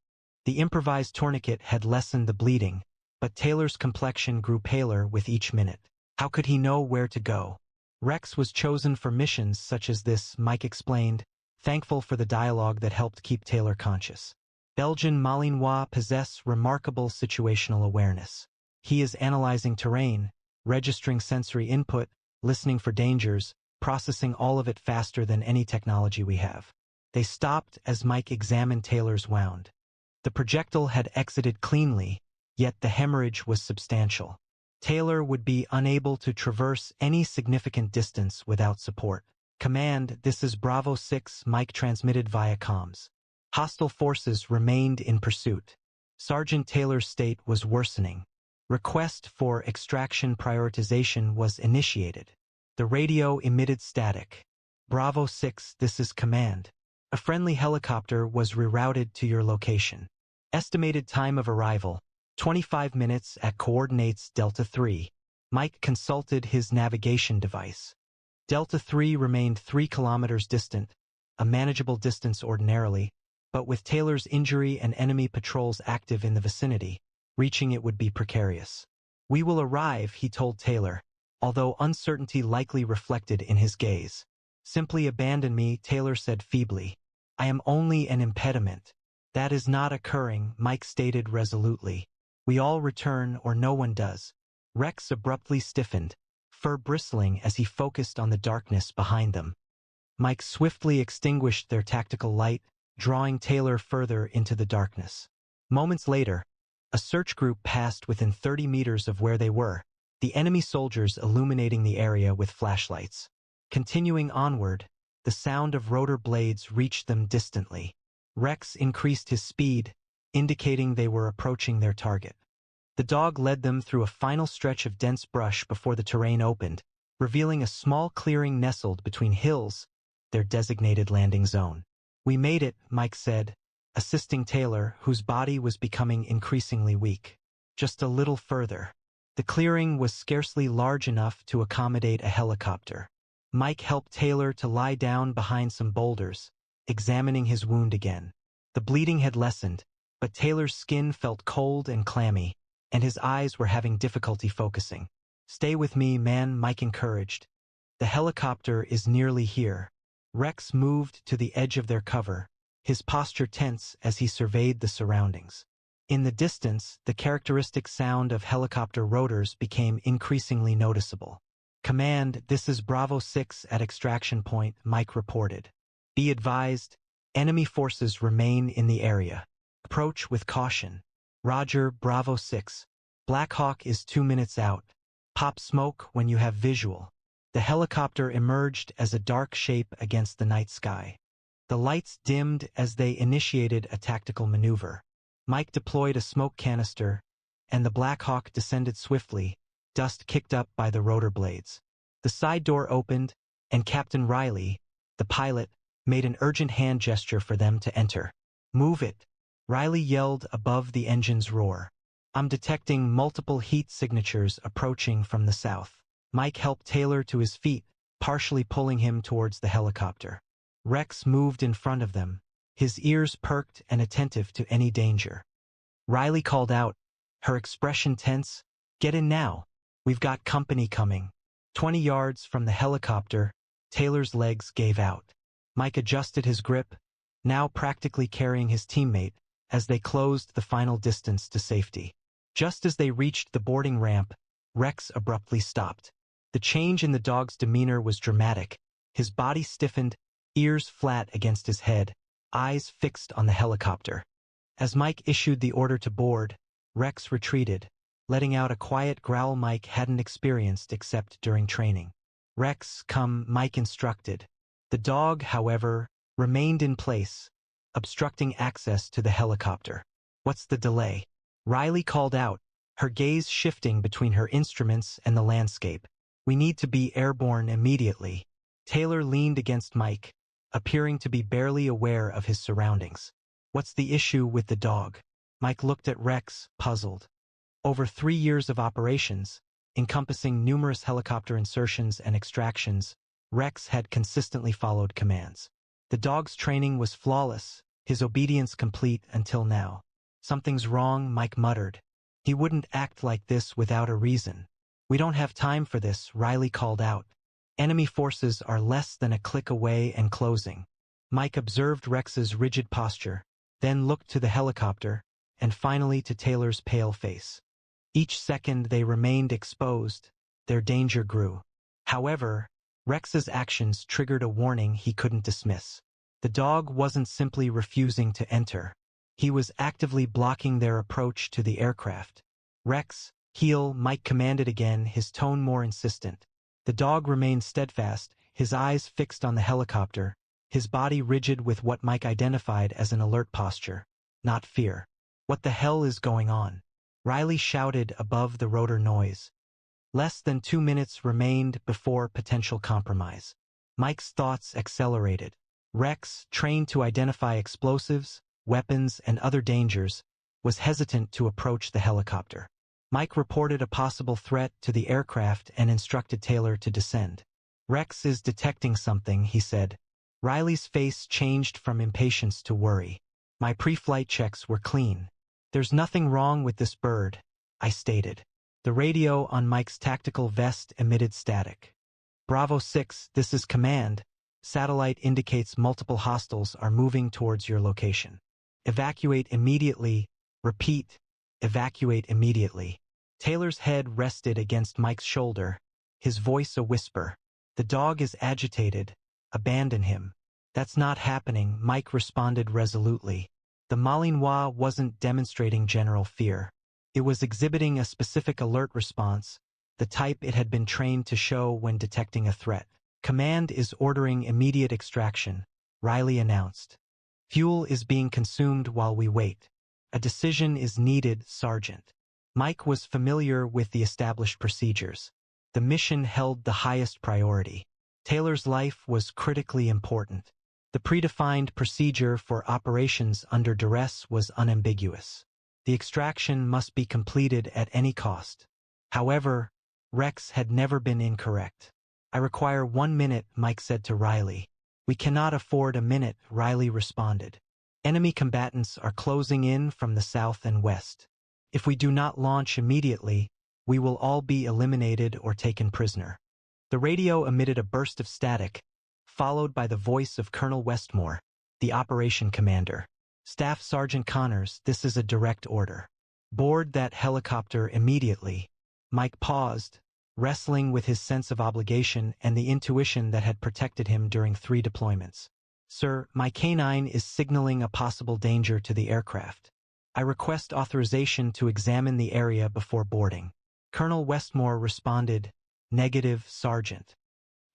A: The improvised tourniquet had lessened the bleeding, but Taylor's complexion grew paler with each minute. How could he know where to go? Rex was chosen for missions such as this, Mike explained, thankful for the dialogue that helped keep Taylor conscious. Belgian Malinois possess remarkable situational awareness. He is analyzing terrain, registering sensory input, listening for dangers, processing all of it faster than any technology we have. They stopped as Mike examined Taylor's wound. The projectile had exited cleanly, yet the hemorrhage was substantial. Taylor would be unable to traverse any significant distance without support. "Command, this is Bravo 6, Mike transmitted via comms. Hostile forces remained in pursuit. Sergeant Taylor's state was worsening. Request for extraction prioritization was initiated." The radio emitted static. "Bravo 6, this is command. A friendly helicopter was rerouted to your location. Estimated time of arrival, 25 minutes at coordinates Delta 3. Mike consulted his navigation device. Delta 3 remained 3 kilometers distant, a manageable distance ordinarily, but with Taylor's injury and enemy patrols active in the vicinity, reaching it would be precarious. "We will arrive," he told Taylor, although uncertainty likely reflected in his gaze. "Simply abandon me," Taylor said feebly. "I am only an impediment." "That is not occurring," Mike stated resolutely. "We all return or no one does." Rex abruptly stiffened, fur bristling as he focused on the darkness behind them. Mike swiftly extinguished their tactical light, drawing Taylor further into the darkness. Moments later, a search group passed within 30 meters of where they were, the enemy soldiers illuminating the area with flashlights. Continuing onward, the sound of rotor blades reached them distantly. Rex increased his speed, indicating they were approaching their target. The dog led them through a final stretch of dense brush before the terrain opened, revealing a small clearing nestled between hills, their designated landing zone. "We made it," Mike said, assisting Taylor, whose body was becoming increasingly weak. "Just a little further." The clearing was scarcely large enough to accommodate a helicopter. Mike helped Taylor to lie down behind some boulders, examining his wound again. The bleeding had lessened, but Taylor's skin felt cold and clammy, and his eyes were having difficulty focusing. "Stay with me, man," Mike encouraged. "The helicopter is nearly here." Rex moved to the edge of their cover, his posture tense as he surveyed the surroundings. In the distance, the characteristic sound of helicopter rotors became increasingly noticeable. "Command, this is Bravo 6 at extraction point," Mike reported. "Be advised, enemy forces remain in the area. Approach with caution." "Roger, Bravo 6. Black Hawk is 2 minutes out. Pop smoke when you have visual." The helicopter emerged as a dark shape against the night sky. The lights dimmed as they initiated a tactical maneuver. Mike deployed a smoke canister, and the Black Hawk descended swiftly, dust kicked up by the rotor blades. The side door opened, and Captain Riley, the pilot, made an urgent hand gesture for them to enter. "Move it," Riley yelled above the engine's roar. "I'm detecting multiple heat signatures approaching from the south." Mike helped Taylor to his feet, partially pulling him towards the helicopter. Rex moved in front of them, his ears perked and attentive to any danger. Riley called out, her expression tense, "Get in now. We've got company coming." 20 yards from the helicopter, Taylor's legs gave out. Mike adjusted his grip, now practically carrying his teammate, as they closed the final distance to safety. Just as they reached the boarding ramp, Rex abruptly stopped. The change in the dog's demeanor was dramatic. His body stiffened, ears flat against his head, eyes fixed on the helicopter. As Mike issued the order to board, Rex retreated, letting out a quiet growl Mike hadn't experienced except during training. "Rex, come," Mike instructed. The dog, however, remained in place, obstructing access to the helicopter. "What's the delay?" Riley called out, her gaze shifting between her instruments and the landscape. "We need to be airborne immediately." Taylor leaned against Mike, appearing to be barely aware of his surroundings. "What's the issue with the dog?" Mike looked at Rex, puzzled. Over 3 years of operations, encompassing numerous helicopter insertions and extractions, Rex had consistently followed commands. The dog's training was flawless, his obedience complete until now. "Something's wrong," Mike muttered. "He wouldn't act like this without a reason." "We don't have time for this," Riley called out. "Enemy forces are less than a click away and closing." Mike observed Rex's rigid posture, then looked to the helicopter, and finally to Taylor's pale face. Each second they remained exposed, their danger grew. However, Rex's actions triggered a warning he couldn't dismiss. The dog wasn't simply refusing to enter. He was actively blocking their approach to the aircraft. "Rex, heel," Mike commanded again, his tone more insistent. The dog remained steadfast, his eyes fixed on the helicopter, his body rigid with what Mike identified as an alert posture, not fear. "What the hell is going on?" Riley shouted above the rotor noise. Less than 2 minutes remained before potential compromise. Mike's thoughts accelerated. Rex, trained to identify explosives, weapons, and other dangers, was hesitant to approach the helicopter. Mike reported a possible threat to the aircraft and instructed Taylor to descend. "Rex is detecting something," he said. Riley's face changed from impatience to worry. "My pre-flight checks were clean. There's nothing wrong with this bird," I stated. The radio on Mike's tactical vest emitted static. "Bravo 6, this is command. Satellite indicates multiple hostiles are moving towards your location. Evacuate immediately. Repeat, evacuate immediately." Taylor's head rested against Mike's shoulder, his voice a whisper. "The dog is agitated. Abandon him." "That's not happening," Mike responded resolutely. The Malinois wasn't demonstrating general fear. It was exhibiting a specific alert response, the type it had been trained to show when detecting a threat. "Command is ordering immediate extraction," Riley announced. "Fuel is being consumed while we wait. A decision is needed, Sergeant." Mike was familiar with the established procedures. The mission held the highest priority. Taylor's life was critically important. The predefined procedure for operations under duress was unambiguous. The extraction must be completed at any cost. However, Rex had never been incorrect. "I require 1 minute," Mike said to Riley. "We cannot afford a minute," Riley responded. "Enemy combatants are closing in from the south and west. If we do not launch immediately, we will all be eliminated or taken prisoner." The radio emitted a burst of static, followed by the voice of Colonel Westmore, the operation commander. "Staff Sergeant Connors, this is a direct order. Board that helicopter immediately." Mike paused, wrestling with his sense of obligation and the intuition that had protected him during 3 deployments. "Sir, my canine is signaling a possible danger to the aircraft. I request authorization to examine the area before boarding." Colonel Westmore responded, "Negative, Sergeant.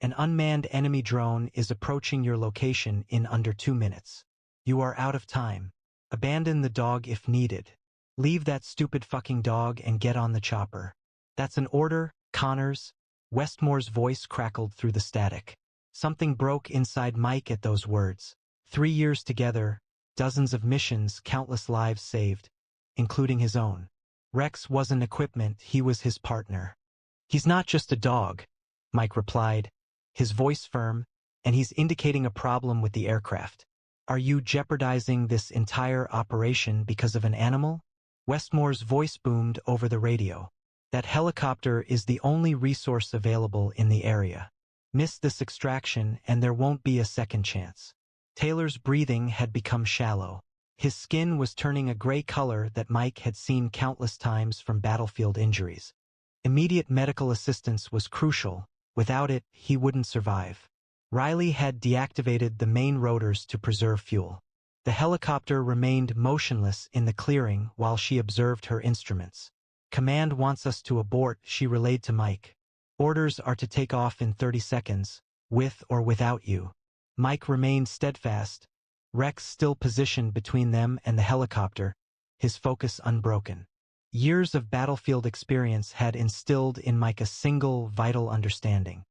A: An unmanned enemy drone is approaching your location in under 2 minutes. You are out of time. Abandon the dog if needed." Leave that stupid fucking dog and get on the chopper. That's an order, Connors. Westmore's voice crackled through the static. Something broke inside Mike at those words. 3 years together, dozens of missions, countless lives saved, including his own. Rex wasn't equipment, he was his partner. He's not just a dog, Mike replied, his voice firm, and he's indicating a problem with the aircraft. Are you jeopardizing this entire operation because of an animal? Westmore's voice boomed over the radio. That helicopter is the only resource available in the area. Miss this extraction and there won't be a second chance. Taylor's breathing had become shallow. His skin was turning a gray color that Mike had seen countless times from battlefield injuries. Immediate medical assistance was crucial. Without it, he wouldn't survive. Riley had deactivated the main rotors to preserve fuel. The helicopter remained motionless in the clearing while she observed her instruments. Command wants us to abort, she relayed to Mike. Orders are to take off in 30 seconds, with or without you. Mike remained steadfast, Rex still positioned between them and the helicopter, his focus unbroken. Years of battlefield experience had instilled in Mike a single, vital understanding.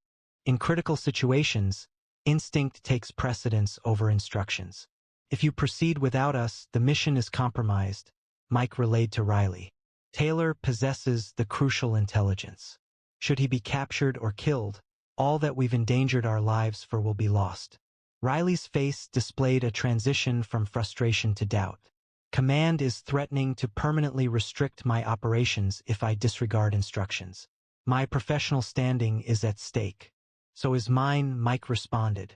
A: In critical situations, instinct takes precedence over instructions. If you proceed without us, the mission is compromised, Mike relayed to Riley. Taylor possesses the crucial intelligence. Should he be captured or killed, all that we've endangered our lives for will be lost. Riley's face displayed a transition from frustration to doubt. Command is threatening to permanently restrict my operations if I disregard instructions. My professional standing is at stake. So is mine, Mike responded.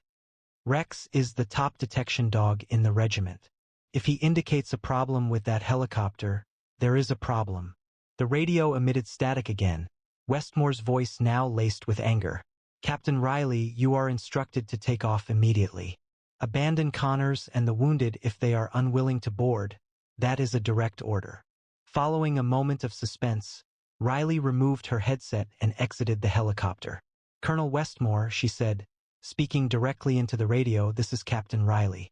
A: Rex is the top detection dog in the regiment. If he indicates a problem with that helicopter, there is a problem. The radio emitted static again, Westmore's voice now laced with anger. Captain Riley, you are instructed to take off immediately. Abandon Connors and the wounded if they are unwilling to board. That is a direct order. Following a moment of suspense, Riley removed her headset and exited the helicopter. Colonel Westmore, she said, speaking directly into the radio, this is Captain Riley.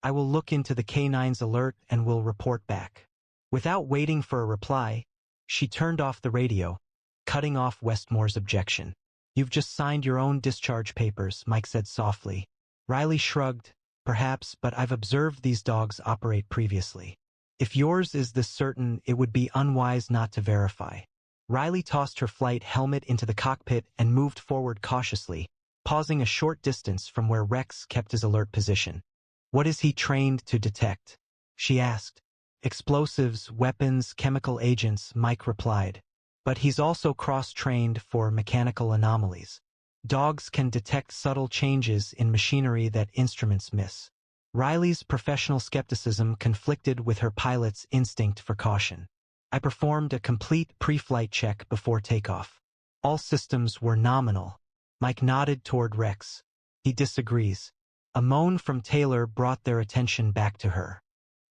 A: I will look into the K-9's alert and will report back. Without waiting for a reply, she turned off the radio, cutting off Westmore's objection. You've just signed your own discharge papers, Mike said softly. Riley shrugged, perhaps, but I've observed these dogs operate previously. If yours is this certain, it would be unwise not to verify. Riley tossed her flight helmet into the cockpit and moved forward cautiously, pausing a short distance from where Rex kept his alert position. What is he trained to detect? She asked. Explosives, weapons, chemical agents, Mike replied. But he's also cross-trained for mechanical anomalies. Dogs can detect subtle changes in machinery that instruments miss. Riley's professional skepticism conflicted with her pilot's instinct for caution. I performed a complete pre-flight check before takeoff. All systems were nominal. Mike nodded toward Rex. He disagrees. A moan from Taylor brought their attention back to her.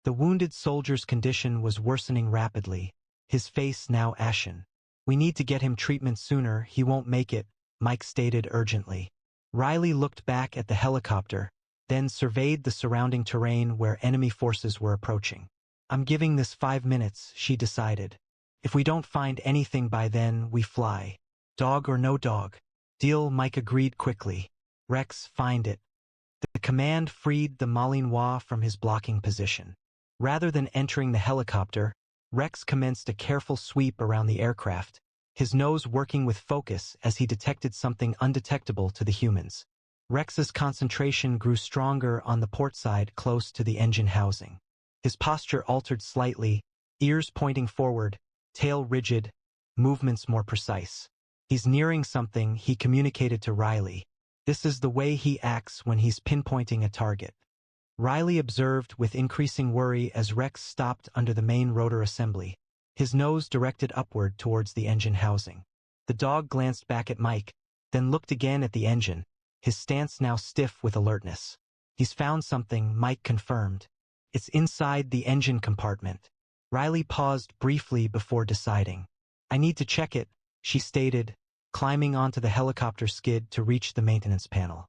A: The wounded soldier's condition was worsening rapidly, his face now ashen. We need to get him treatment sooner, he won't make it, Mike stated urgently. Riley looked back at the helicopter, then surveyed the surrounding terrain where enemy forces were approaching. I'm giving this 5 minutes, she decided. If we don't find anything by then, we fly. Dog or no dog. Deal, Mike agreed quickly. Rex, find it. The command freed the Malinois from his blocking position. Rather than entering the helicopter, Rex commenced a careful sweep around the aircraft, his nose working with focus as he detected something undetectable to the humans. Rex's concentration grew stronger on the port side close to the engine housing. His posture altered slightly, ears pointing forward, tail rigid, movements more precise. He's nearing something, he communicated to Riley. This is the way he acts when he's pinpointing a target. Riley observed with increasing worry as Rex stopped under the main rotor assembly, his nose directed upward towards the engine housing. The dog glanced back at Mike, then looked again at the engine, his stance now stiff with alertness. He's found something, Mike confirmed. It's inside the engine compartment. Riley paused briefly before deciding. I need to check it, she stated, climbing onto the helicopter skid to reach the maintenance panel.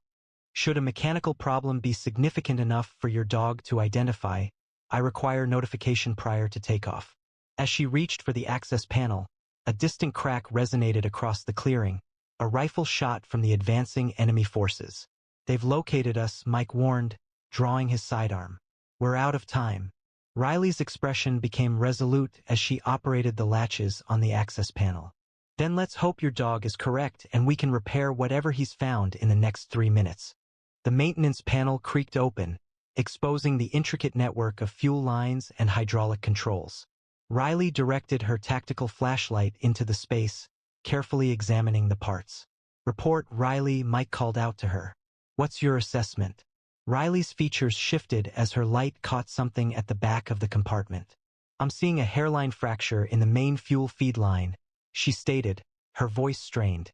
A: Should a mechanical problem be significant enough for your dog to identify, I require notification prior to takeoff. As she reached for the access panel, a distant crack resonated across the clearing, a rifle shot from the advancing enemy forces. "They've located us," Mike warned, drawing his sidearm. "We're out of time." Riley's expression became resolute as she operated the latches on the access panel. "Then let's hope your dog is correct and we can repair whatever he's found in the next 3 minutes." The maintenance panel creaked open, exposing the intricate network of fuel lines and hydraulic controls. Riley directed her tactical flashlight into the space, carefully examining the parts. "Report, Riley," Mike called out to her. "What's your assessment?" Riley's features shifted as her light caught something at the back of the compartment. "I'm seeing a hairline fracture in the main fuel feed line," she stated, her voice strained.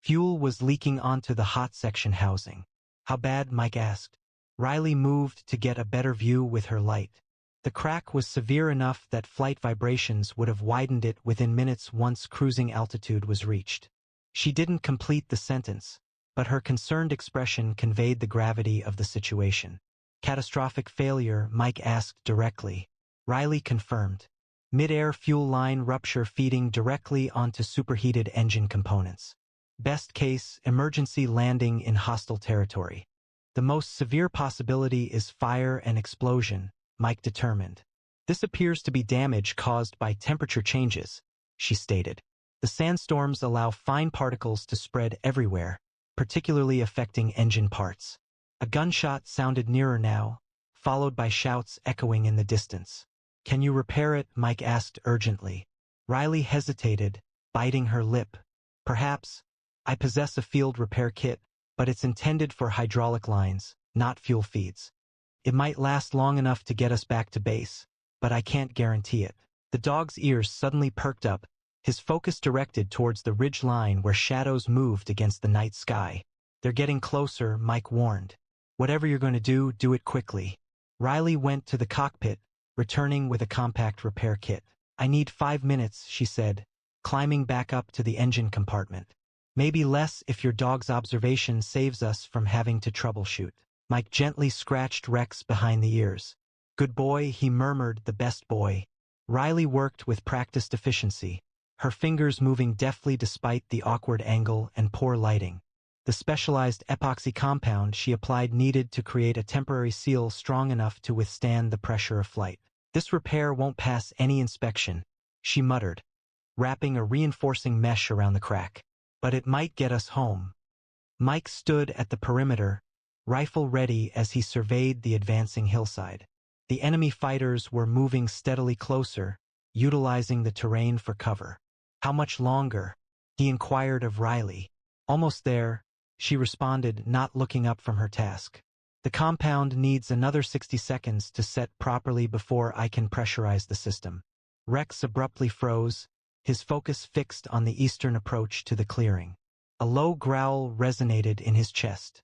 A: Fuel was leaking onto the hot section housing. "How bad?" Mike asked. Riley moved to get a better view with her light. The crack was severe enough that flight vibrations would have widened it within minutes once cruising altitude was reached. She didn't complete the sentence, but her concerned expression conveyed the gravity of the situation. "Catastrophic failure?" Mike asked directly. Riley confirmed. "Mid-air fuel line rupture feeding directly onto superheated engine components. Best case, emergency landing in hostile territory. The most severe possibility is fire and explosion," Mike determined. "This appears to be damage caused by temperature changes," she stated. "The sandstorms allow fine particles to spread everywhere, particularly affecting engine parts." A gunshot sounded nearer now, followed by shouts echoing in the distance. "Can you repair it?" Mike asked urgently. Riley hesitated, biting her lip. "Perhaps. I possess a field repair kit, but it's intended for hydraulic lines, not fuel feeds. It might last long enough to get us back to base, but I can't guarantee it." The dog's ears suddenly perked up, his focus directed towards the ridge line where shadows moved against the night sky. "They're getting closer," Mike warned. "Whatever you're going to do it quickly." Riley went to the cockpit, returning with a compact repair kit. "I need 5 minutes," she said, climbing back up to the engine compartment. "Maybe less if your dog's observation saves us from having to troubleshoot." Mike gently scratched Rex behind the ears. "Good boy," he murmured, "the best boy." Riley worked with practiced efficiency, her fingers moving deftly despite the awkward angle and poor lighting. The specialized epoxy compound she applied needed to create a temporary seal strong enough to withstand the pressure of flight. "This repair won't pass any inspection," she muttered, wrapping a reinforcing mesh around the crack. "But it might get us home." Mike stood at the perimeter, rifle ready as he surveyed the advancing hillside. The enemy fighters were moving steadily closer, utilizing the terrain for cover. "How much longer?" he inquired of Riley. "Almost there," she responded, not looking up from her task. "The compound needs another 60 seconds to set properly before I can pressurize the system." Rex abruptly froze, his focus fixed on the eastern approach to the clearing. A low growl resonated in his chest.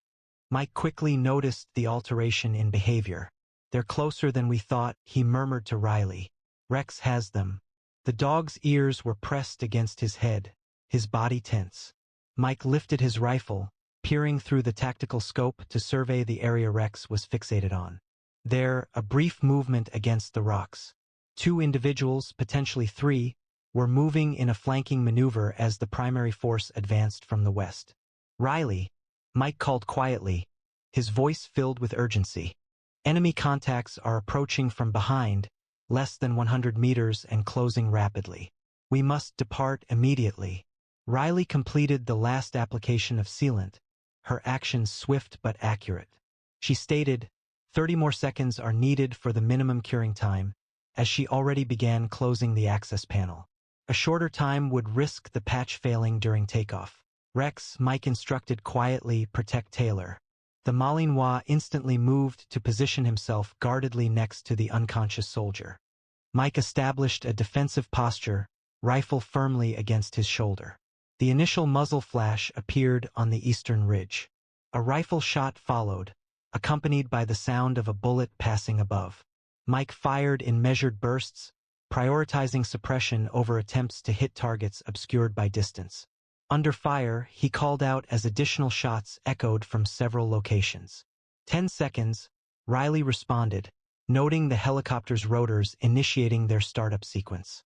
A: Mike quickly noticed the alteration in behavior. "They're closer than we thought," he murmured to Riley. "Rex has them." The dog's ears were pressed against his head, his body tense. Mike lifted his rifle, peering through the tactical scope to survey the area Rex was fixated on. There, a brief movement against the rocks. 2 individuals, potentially 3, were moving in a flanking maneuver as the primary force advanced from the west. "Riley," Mike called quietly, his voice filled with urgency. "Enemy contacts are approaching from behind, less than 100 meters and closing rapidly. We must depart immediately." Riley completed the last application of sealant, her actions swift but accurate. She stated, 30 more seconds are needed for the minimum curing time, as she already began closing the access panel. A shorter time would risk the patch failing during takeoff. "Rex," Mike instructed quietly, "protect Taylor." The Malinois instantly moved to position himself guardedly next to the unconscious soldier. Mike established a defensive posture, rifle firmly against his shoulder. The initial muzzle flash appeared on the eastern ridge. A rifle shot followed, accompanied by the sound of a bullet passing above. Mike fired in measured bursts, prioritizing suppression over attempts to hit targets obscured by distance. Under fire, he called out as additional shots echoed from several locations. 10 seconds, Riley responded, noting the helicopter's rotors initiating their startup sequence.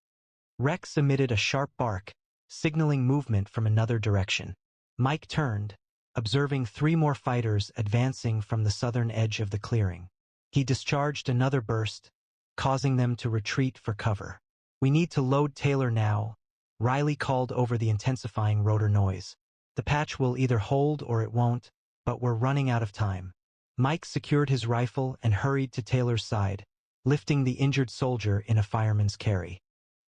A: Rex emitted a sharp bark, signaling movement from another direction. Mike turned, observing 3 more fighters advancing from the southern edge of the clearing. He discharged another burst, causing them to retreat for cover. "We need to load Taylor now," Riley called over the intensifying rotor noise. "The patch will either hold or it won't, but we're running out of time." Mike secured his rifle and hurried to Taylor's side, lifting the injured soldier in a fireman's carry.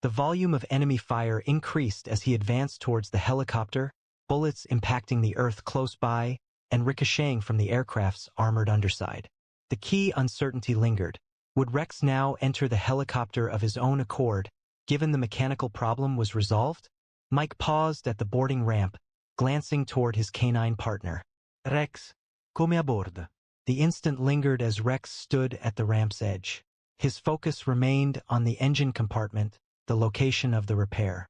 A: The volume of enemy fire increased as he advanced towards the helicopter, bullets impacting the earth close by and ricocheting from the aircraft's armored underside. The key uncertainty lingered. Would Rex now enter the helicopter of his own accord, given the mechanical problem was resolved? Mike paused at the boarding ramp, glancing toward his canine partner. "Rex, come a bordo." The instant lingered as Rex stood at the ramp's edge. His focus remained on the engine compartment, the location of the repair.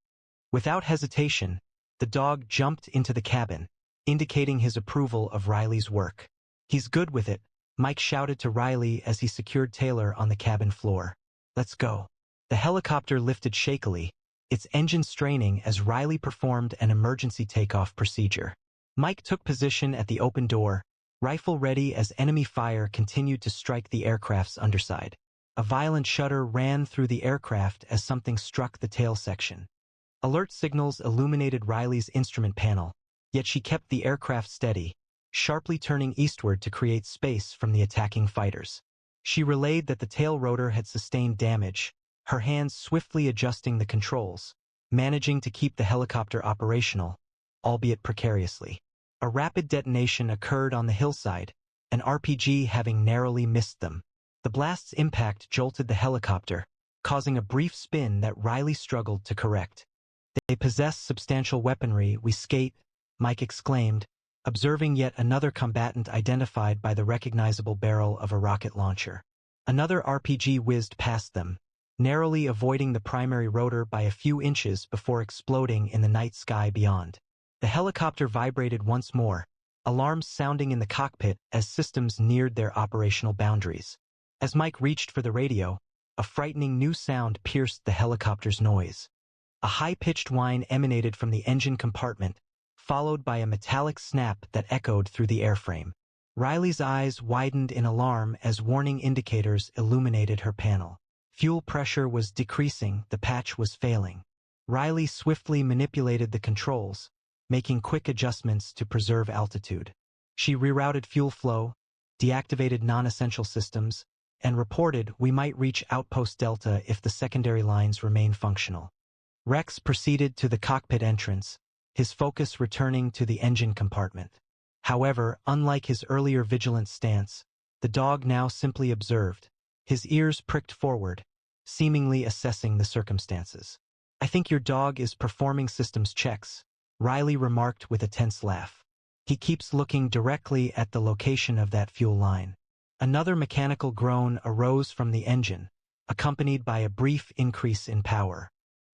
A: Without hesitation, the dog jumped into the cabin, indicating his approval of Riley's work. "He's good with it," Mike shouted to Riley as he secured Taylor on the cabin floor. "Let's go." The helicopter lifted shakily, its engine straining as Riley performed an emergency takeoff procedure. Mike took position at the open door, rifle ready as enemy fire continued to strike the aircraft's underside. A violent shudder ran through the aircraft as something struck the tail section. Alert signals illuminated Riley's instrument panel, yet she kept the aircraft steady, sharply turning eastward to create space from the attacking fighters. She relayed that the tail rotor had sustained damage, her hands swiftly adjusting the controls, managing to keep the helicopter operational, albeit precariously. A rapid detonation occurred on the hillside, an RPG having narrowly missed them. The blast's impact jolted the helicopter, causing a brief spin that Riley struggled to correct. "They possess substantial weaponry, we skate," Mike exclaimed, observing yet another combatant identified by the recognizable barrel of a rocket launcher. Another RPG whizzed past them, narrowly avoiding the primary rotor by a few inches before exploding in the night sky beyond. The helicopter vibrated once more, alarms sounding in the cockpit as systems neared their operational boundaries. As Mike reached for the radio, a frightening new sound pierced the helicopter's noise. A high-pitched whine emanated from the engine compartment, followed by a metallic snap that echoed through the airframe. Riley's eyes widened in alarm as warning indicators illuminated her panel. Fuel pressure was decreasing, the patch was failing. Riley swiftly manipulated the controls, making quick adjustments to preserve altitude. She rerouted fuel flow, deactivated non-essential systems, and reported we might reach Outpost Delta if the secondary lines remain functional. Rex proceeded to the cockpit entrance, his focus returning to the engine compartment. However, unlike his earlier vigilant stance, the dog now simply observed, his ears pricked forward, seemingly assessing the circumstances. "I think your dog is performing systems checks," Riley remarked with a tense laugh. "He keeps looking directly at the location of that fuel line." Another mechanical groan arose from the engine, accompanied by a brief increase in power.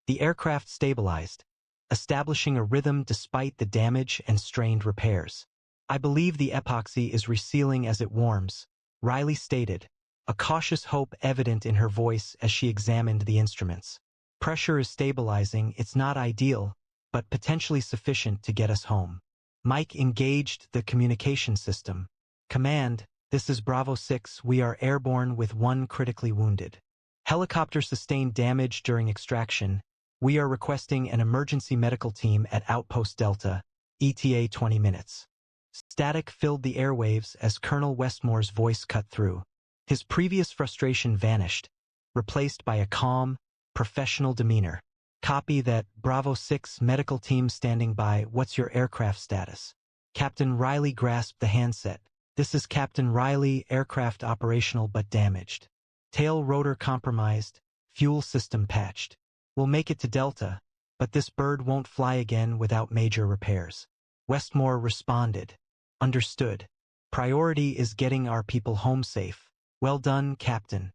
A: The aircraft stabilized, establishing a rhythm despite the damage and strained repairs. "I believe the epoxy is resealing as it warms," Riley stated, a cautious hope evident in her voice as she examined the instruments. "Pressure is stabilizing, it's not ideal, but potentially sufficient to get us home." Mike engaged the communication system. "Command, this is Bravo 6, we are airborne with 1 critically wounded. Helicopter sustained damage during extraction. We are requesting an emergency medical team at Outpost Delta, ETA 20 minutes. Static filled the airwaves as Colonel Westmore's voice cut through. His previous frustration vanished, replaced by a calm, professional demeanor. "Copy that, Bravo 6 medical team standing by, what's your aircraft status?" Captain Riley grasped the handset. "This is Captain Riley, aircraft operational but damaged. Tail rotor compromised, fuel system patched. We'll make it to Delta, but this bird won't fly again without major repairs." Westmore responded. "Understood. Priority is getting our people home safe. Well done, Captain.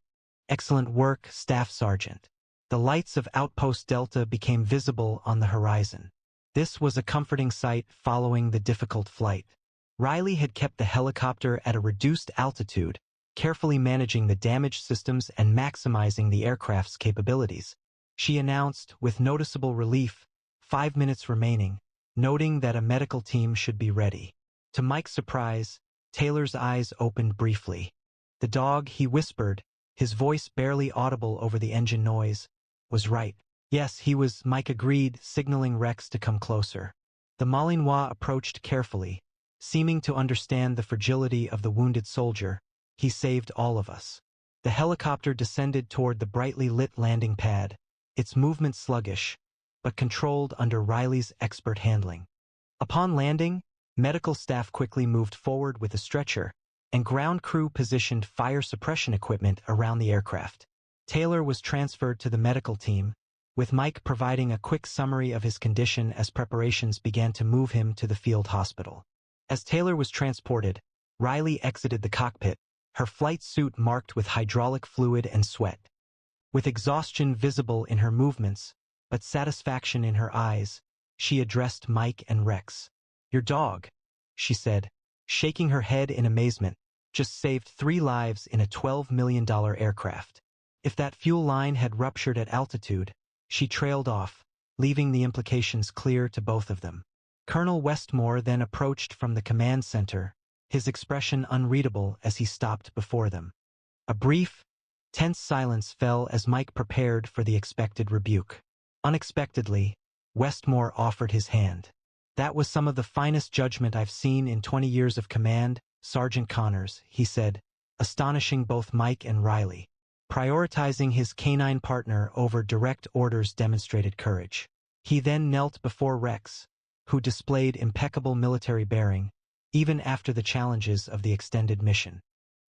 A: Excellent work, Staff Sergeant." The lights of Outpost Delta became visible on the horizon. This was a comforting sight following the difficult flight. Riley had kept the helicopter at a reduced altitude, carefully managing the damaged systems and maximizing the aircraft's capabilities. she announced with noticeable relief, 5 minutes remaining, noting that a medical team should be ready. To Mike's surprise, Taylor's eyes opened briefly. The dog, he whispered, his voice barely audible over the engine noise, was right. Yes, he was, Mike agreed, signaling Rex to come closer. The Malinois approached carefully, seeming to understand the fragility of the wounded soldier. He saved all of us. The helicopter descended toward the brightly lit landing pad, its movement sluggish, but controlled under Riley's expert handling. Upon landing, medical staff quickly moved forward with a stretcher, and ground crew positioned fire suppression equipment around the aircraft. Taylor was transferred to the medical team, with Mike providing a quick summary of his condition as preparations began to move him to the field hospital. As Taylor was transported, Riley exited the cockpit, her flight suit marked with hydraulic fluid and sweat. With exhaustion visible in her movements, but satisfaction in her eyes, she addressed Mike and Rex. "Your dog," she said, shaking her head in amazement, "just saved 3 lives in a $12 million aircraft." If that fuel line had ruptured at altitude, she trailed off, leaving the implications clear to both of them. Colonel Westmore then approached from the command center, his expression unreadable as he stopped before them. A brief, tense silence fell as Mike prepared for the expected rebuke. Unexpectedly, Westmore offered his hand. "That was some of the finest judgment I've seen in 20 years of command, Sergeant Connors," he said, astonishing both Mike and Riley. Prioritizing his canine partner over direct orders demonstrated courage. He then knelt before Rex, who displayed impeccable military bearing, even after the challenges of the extended mission.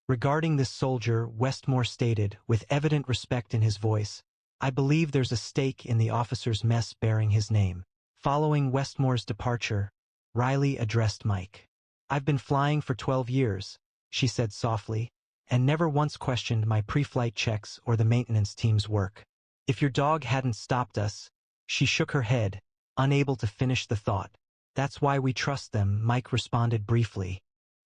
A: Regarding this soldier, Westmore stated, with evident respect in his voice, "I believe there's a stake in the officer's mess bearing his name." Following Westmore's departure, Riley addressed Mike. "I've been flying for 12 years, she said softly, "and never once questioned my pre-flight checks or the maintenance team's work. If your dog hadn't stopped us," she shook her head, unable to finish the thought. "That's why we trust them," Mike responded briefly.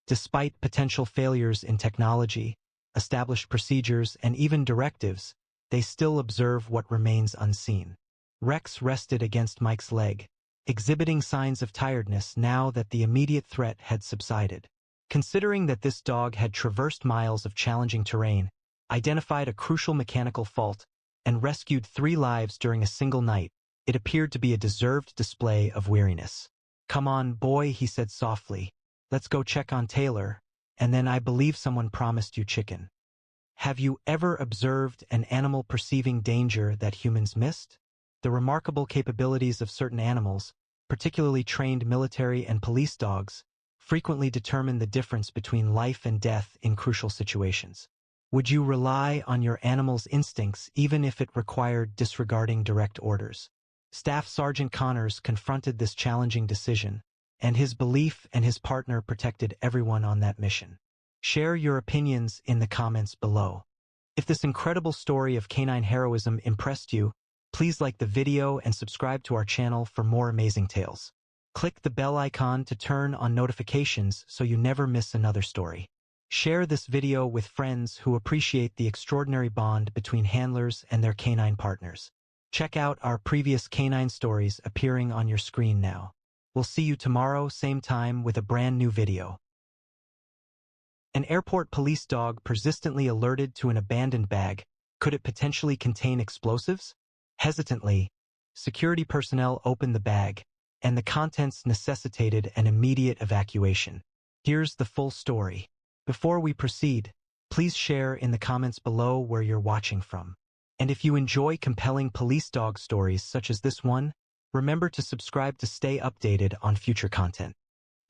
A: Despite potential failures in technology, established procedures, and even directives, they still observe what remains unseen. Rex rested against Mike's leg, exhibiting signs of tiredness now that the immediate threat had subsided. Considering that this dog had traversed miles of challenging terrain, identified a crucial mechanical fault, and rescued 3 lives during a single night, it appeared to be a deserved display of weariness. "Come on, boy," he said softly. "Let's go check on Taylor, and then I believe someone promised you chicken." Have you ever observed an animal perceiving danger that humans missed? The remarkable capabilities of certain animals, particularly trained military and police dogs, frequently determine the difference between life and death in crucial situations. Would you rely on your animal's instincts even if it required disregarding direct orders? Staff Sergeant Connors confronted this challenging decision, and his belief and his partner protected everyone on that mission. Share your opinions in the comments below. If this incredible story of canine heroism impressed you, please like the video and subscribe to our channel for more amazing tales. Click the bell icon to turn on notifications so you never miss another story. Share this video with friends who appreciate the extraordinary bond between handlers and their canine partners. Check out our previous canine stories appearing on your screen now. We'll see you tomorrow, same time, with a brand new video. An airport police dog persistently alerted to an abandoned bag. Could it potentially contain explosives? Hesitantly, security personnel opened the bag, and the contents necessitated an immediate evacuation. Here's the full story. Before we proceed, please share in the comments below where you're watching from. And if you enjoy compelling police dog stories such as this one, remember to subscribe to stay updated on future content.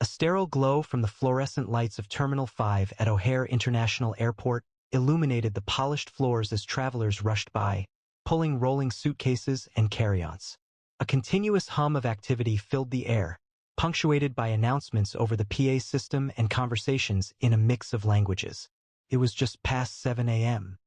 A: A sterile glow from the fluorescent lights of Terminal 5 at O'Hare International Airport illuminated the polished floors as travelers rushed by, pulling rolling suitcases and carry-ons. A continuous hum of activity filled the air, punctuated by announcements over the PA system and conversations in a mix of languages. It was just past 7 a.m.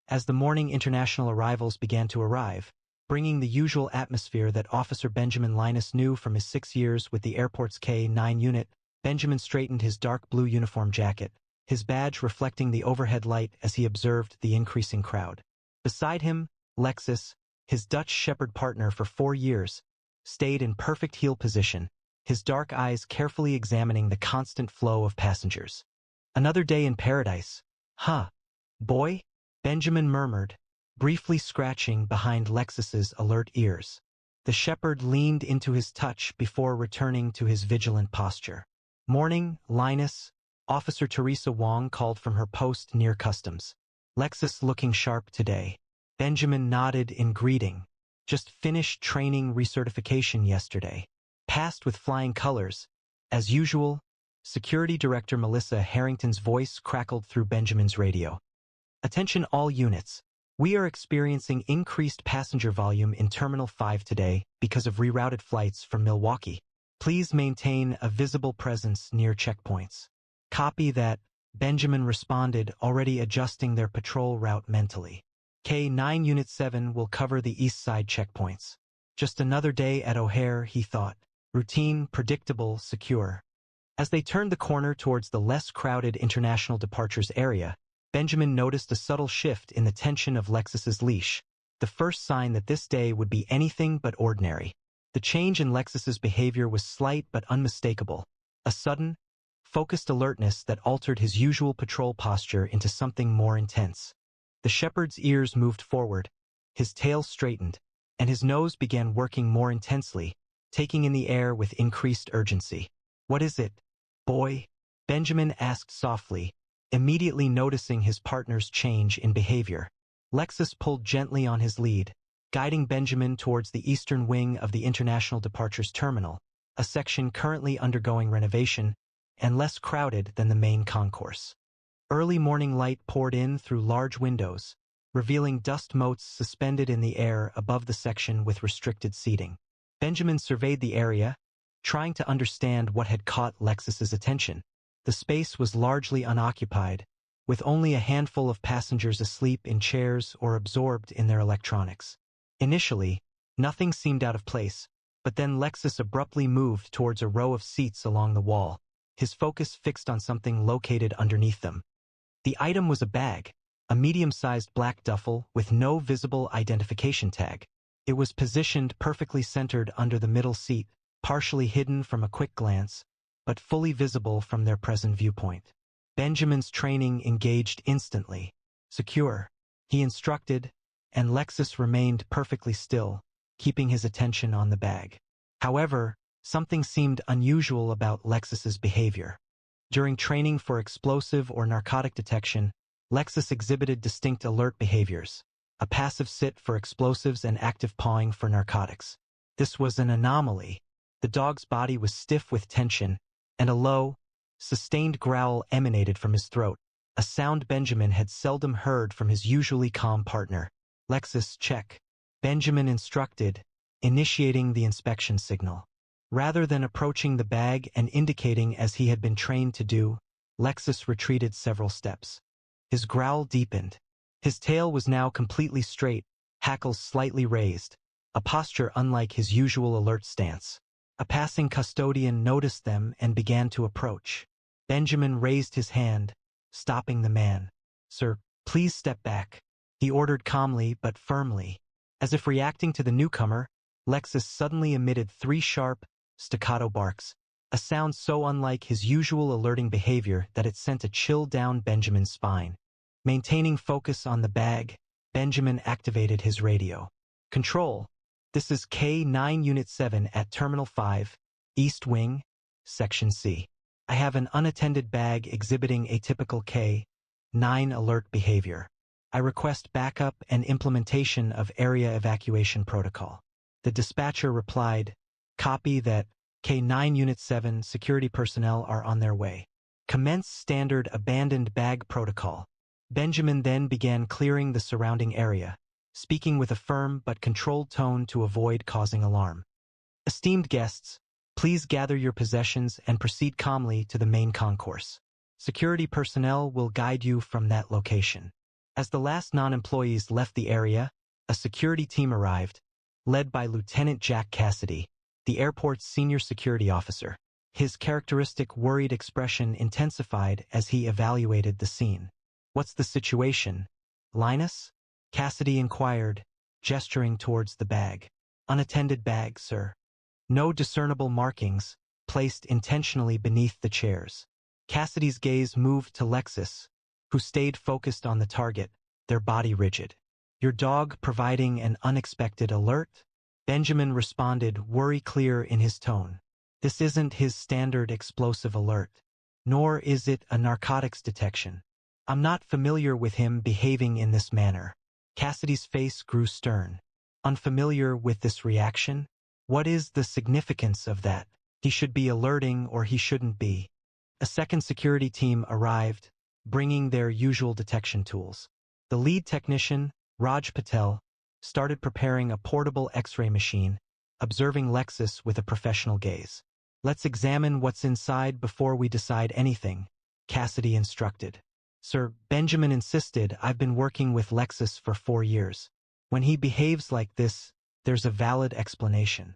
A: As the morning international arrivals began to arrive, bringing the usual atmosphere that Officer Benjamin Linus knew from his 6 years with the airport's K-9 unit, Benjamin straightened his dark blue uniform jacket, his badge reflecting the overhead light as he observed the increasing crowd. Beside him, Lexus, his Dutch Shepherd partner for 4 years, stayed in perfect heel position, his dark eyes carefully examining the constant flow of passengers. Another day in paradise. Huh, boy? Benjamin murmured, briefly scratching behind Lexus's alert ears. The shepherd leaned into his touch before returning to his vigilant posture. Morning, Linus. Officer Teresa Wong called from her post near customs. Lexus looking sharp today. Benjamin nodded in greeting. Just finished training recertification yesterday. Passed with flying colors. As usual, Security Director Melissa Harrington's voice crackled through Benjamin's radio. Attention all units. We are experiencing increased passenger volume in Terminal 5 today because of rerouted flights from Milwaukee. Please maintain a visible presence near checkpoints. Copy that, Benjamin responded, already adjusting their patrol route mentally. K9 Unit 7 will cover the east side checkpoints. Just another day at O'Hare, he thought. Routine, predictable, secure. As they turned the corner towards the less crowded international departures area, Benjamin noticed a subtle shift in the tension of Lexus's leash, the first sign that this day would be anything but ordinary. The change in Lexus's behavior was slight but unmistakable, a sudden, focused alertness that altered his usual patrol posture into something more intense. The shepherd's ears moved forward, his tail straightened, and his nose began working more intensely, taking in the air with increased urgency. What is it, boy? Benjamin asked softly, immediately noticing his partner's change in behavior. Lexus pulled gently on his lead, guiding Benjamin towards the eastern wing of the International Departures Terminal, a section currently undergoing renovation and less crowded than the main concourse. Early morning light poured in through large windows, revealing dust motes suspended in the air above the section with restricted seating. Benjamin surveyed the area, trying to understand what had caught Lexus's attention. The space was largely unoccupied, with only a handful of passengers asleep in chairs or absorbed in their electronics. Initially, nothing seemed out of place, but then Lexus abruptly moved towards a row of seats along the wall, his focus fixed on something located underneath them. The item was a bag, a medium-sized black duffel with no visible identification tag. It was positioned perfectly centered under the middle seat, partially hidden from a quick glance, but fully visible from their present viewpoint. Benjamin's training engaged instantly. Secure, he instructed, and Lexus remained perfectly still, keeping his attention on the bag. However, something seemed unusual about Lexus's behavior. During training for explosive or narcotic detection, Lexus exhibited distinct alert behaviors, a passive sit for explosives and active pawing for narcotics. This was an anomaly. The dog's body was stiff with tension, and a low, sustained growl emanated from his throat, a sound Benjamin had seldom heard from his usually calm partner. Lexus, check. Benjamin instructed, initiating the inspection signal. Rather than approaching the bag and indicating as he had been trained to do, Lexus retreated several steps. His growl deepened. His tail was now completely straight, hackles slightly raised, a posture unlike his usual alert stance. A passing custodian noticed them and began to approach. Benjamin raised his hand, stopping the man. Sir, please step back, he ordered calmly but firmly. As if reacting to the newcomer, Lexus suddenly emitted 3 sharp, staccato barks, a sound so unlike his usual alerting behavior that it sent a chill down Benjamin's spine. Maintaining focus on the bag, Benjamin activated his radio. Control, this is K9 Unit 7 at Terminal 5, East Wing, Section C. I have an unattended bag exhibiting atypical K9 alert behavior. I request backup and implementation of area evacuation protocol. The dispatcher replied, copy that, K9 Unit 7 security personnel are on their way. Commence standard abandoned bag protocol. Benjamin then began clearing the surrounding area, speaking with a firm but controlled tone to avoid causing alarm. Esteemed guests, please gather your possessions and proceed calmly to the main concourse. Security personnel will guide you from that location. As the last non-employees left the area, a security team arrived, led by Lieutenant Jack Cassidy, the airport's senior security officer. His characteristic worried expression intensified as he evaluated the scene. What's the situation, Linus? Cassidy inquired, gesturing towards the bag. Unattended bag, sir. No discernible markings, placed intentionally beneath the chairs. Cassidy's gaze moved to Lexus, who stayed focused on the target, their body rigid. Your dog providing an unexpected alert? Benjamin responded, worry clear in his tone. This isn't his standard explosive alert, nor is it a narcotics detection. I'm not familiar with him behaving in this manner. Cassidy's face grew stern. Unfamiliar with this reaction? What is the significance of that? He should be alerting or he shouldn't be. A second security team arrived, bringing their usual detection tools. The lead technician, Raj Patel, started preparing a portable X-ray machine, observing Lexus with a professional gaze. Let's examine what's inside before we decide anything, Cassidy instructed. Sir, Benjamin insisted. I've been working with Lexus for 4 years. When he behaves like this, there's a valid explanation.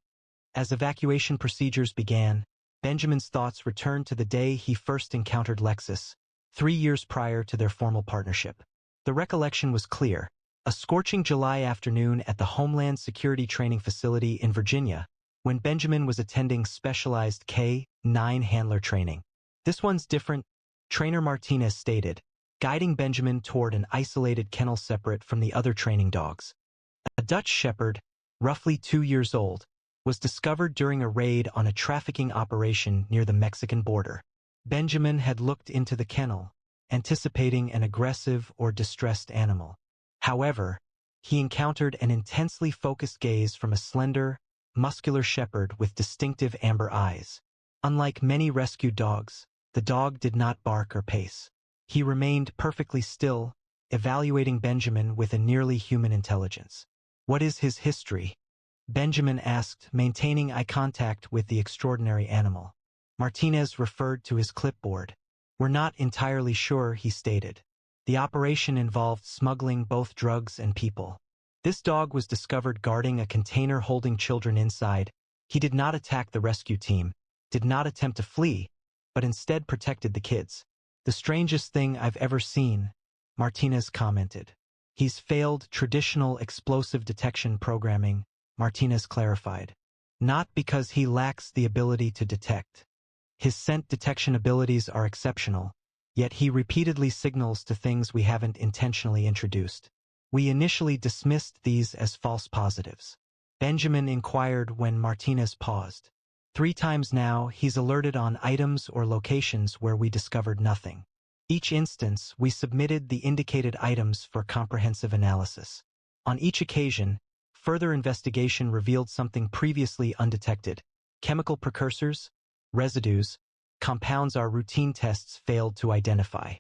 A: As evacuation procedures began, Benjamin's thoughts returned to the day he first encountered Lexus, 3 years prior to their formal partnership. The recollection was clear. A scorching July afternoon at the Homeland Security Training Facility in Virginia, when Benjamin was attending specialized K-9 handler training. This one's different, Trainer Martinez stated, guiding Benjamin toward an isolated kennel separate from the other training dogs. A Dutch Shepherd, roughly 2 years old, was discovered during a raid on a trafficking operation near the Mexican border. Benjamin had looked into the kennel, anticipating an aggressive or distressed animal. However, he encountered an intensely focused gaze from a slender, muscular shepherd with distinctive amber eyes. Unlike many rescued dogs, the dog did not bark or pace. He remained perfectly still, evaluating Benjamin with a nearly human intelligence. What is his history? Benjamin asked, maintaining eye contact with the extraordinary animal. Martinez referred to his clipboard. We're not entirely sure, he stated. The operation involved smuggling both drugs and people. This dog was discovered guarding a container holding children inside. He did not attack the rescue team, did not attempt to flee, but instead protected the kids. The strangest thing I've ever seen, Martinez commented. He's failed traditional explosive detection programming, Martinez clarified. Not because he lacks the ability to detect. His scent detection abilities are exceptional, yet he repeatedly signals to things we haven't intentionally introduced. We initially dismissed these as false positives. Benjamin inquired when Martinez paused. 3 times now, he's alerted on items or locations where we discovered nothing. Each instance, we submitted the indicated items for comprehensive analysis. On each occasion, further investigation revealed something previously undetected. Chemical precursors, residues, compounds our routine tests failed to identify.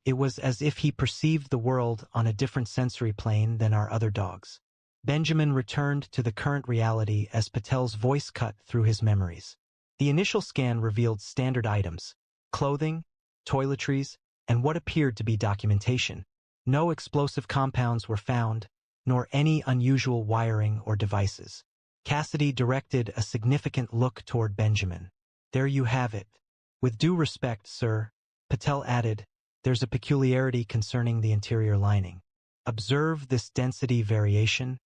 A: It was as if he perceived the world on a different sensory plane than our other dogs. Benjamin returned to the current reality as Patel's voice cut through his memories. The initial scan revealed standard items, clothing, toiletries, and what appeared to be documentation. No explosive compounds were found, nor any unusual wiring or devices. Cassidy directed a significant look toward Benjamin. There you have it. With due respect, sir, Patel added, there's a peculiarity concerning the interior lining. Observe this density variation.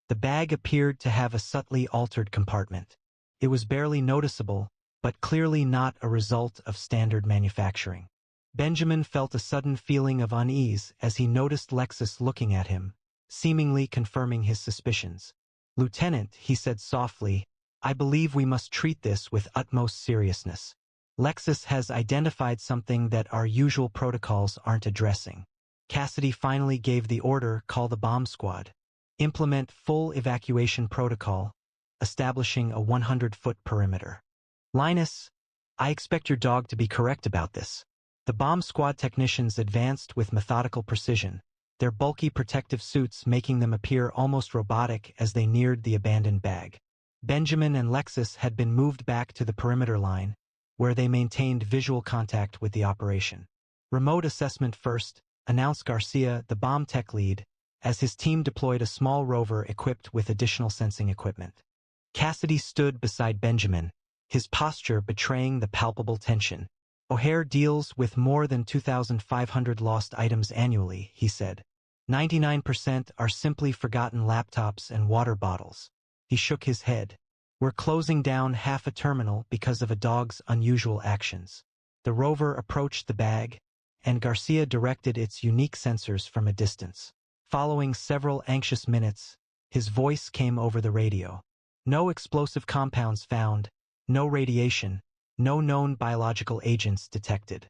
A: The bag appeared to have a subtly altered compartment. It was barely noticeable, but clearly not a result of standard manufacturing. Benjamin felt a sudden feeling of unease as he noticed Lexus looking at him, seemingly confirming his suspicions. Lieutenant, he said softly, I believe we must treat this with utmost seriousness. Lexus has identified something that our usual protocols aren't addressing. Cassidy finally gave the order, call the bomb squad. Implement full evacuation protocol, establishing a 100-foot perimeter. Linus, I expect your dog to be correct about this. The bomb squad technicians advanced with methodical precision, their bulky protective suits making them appear almost robotic as they neared the abandoned bag. Benjamin and Lexus had been moved back to the perimeter line, where they maintained visual contact with the operation. Remote assessment first, announced Garcia, the bomb tech lead, as his team deployed a small rover equipped with additional sensing equipment. Cassidy stood beside Benjamin, his posture betraying the palpable tension. O'Hare deals with more than 2,500 lost items annually, he said. 99% are simply forgotten laptops and water bottles. He shook his head. We're closing down half a terminal because of a dog's unusual actions. The rover approached the bag, and Garcia directed its unique sensors from a distance. Following several anxious minutes, his voice came over the radio. No explosive compounds found, no radiation, no known biological agents detected.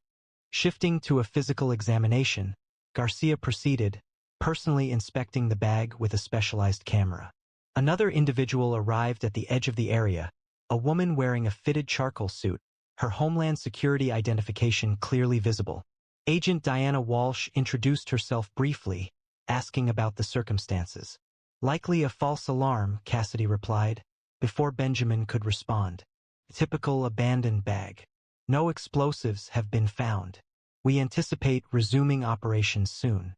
A: Shifting to a physical examination, Garcia proceeded, personally inspecting the bag with a specialized camera. Another individual arrived at the edge of the area, a woman wearing a fitted charcoal suit, her Homeland Security identification clearly visible. Agent Diana Walsh introduced herself briefly, asking about the circumstances. Likely a false alarm, Cassidy replied, before Benjamin could respond. Typical abandoned bag. No explosives have been found. We anticipate resuming operations soon.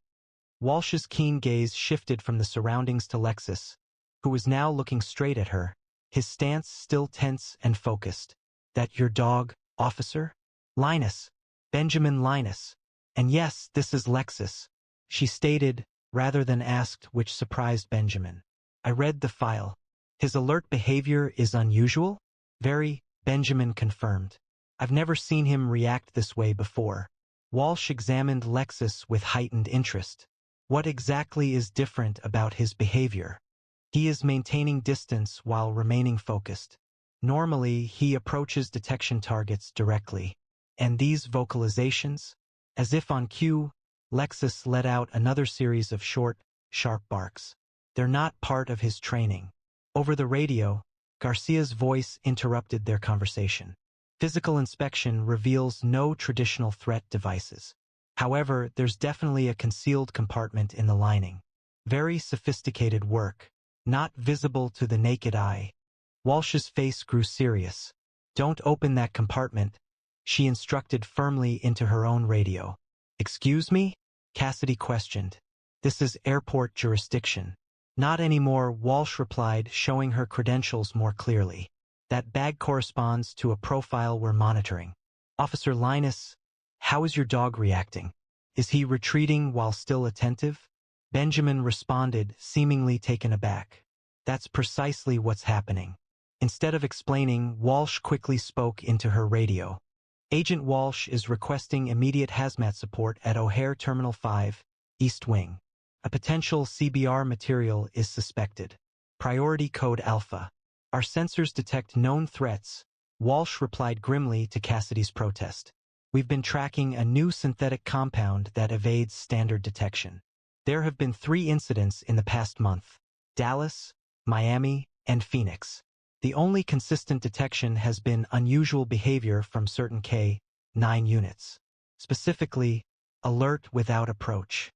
A: Walsh's keen gaze shifted from the surroundings to Lexus, who was now looking straight at her, his stance still tense and focused. That your dog, officer? Linus. Benjamin Linus. And yes, this is Lexus, she stated, rather than asked, which surprised Benjamin. I read the file. His alert behavior is unusual? Very, Benjamin confirmed. I've never seen him react this way before. Walsh examined Lexus with heightened interest. What exactly is different about his behavior? He is maintaining distance while remaining focused. Normally, he approaches detection targets directly. And these vocalizations? As if on cue, Lexus let out another series of short, sharp barks. They're not part of his training. Over the radio, Garcia's voice interrupted their conversation. Physical inspection reveals no traditional threat devices. However, there's definitely a concealed compartment in the lining. Very sophisticated work, not visible to the naked eye. Walsh's face grew serious. Don't open that compartment, she instructed firmly into her own radio. Excuse me? Cassidy questioned. This is airport jurisdiction. Not anymore, Walsh replied, showing her credentials more clearly. That bag corresponds to a profile we're monitoring. Officer Linus, how is your dog reacting? Is he retreating while still attentive? Benjamin responded, seemingly taken aback. That's precisely what's happening. Instead of explaining, Walsh quickly spoke into her radio. Agent Walsh is requesting immediate hazmat support at O'Hare Terminal 5, East Wing. A potential CBR material is suspected. Priority code Alpha. Our sensors detect known threats, Walsh replied grimly to Cassidy's protest. We've been tracking a new synthetic compound that evades standard detection. There have been 3 incidents in the past month: Dallas, Miami, and Phoenix. The only consistent detection has been unusual behavior from certain K-9 units. Specifically, alert without approach.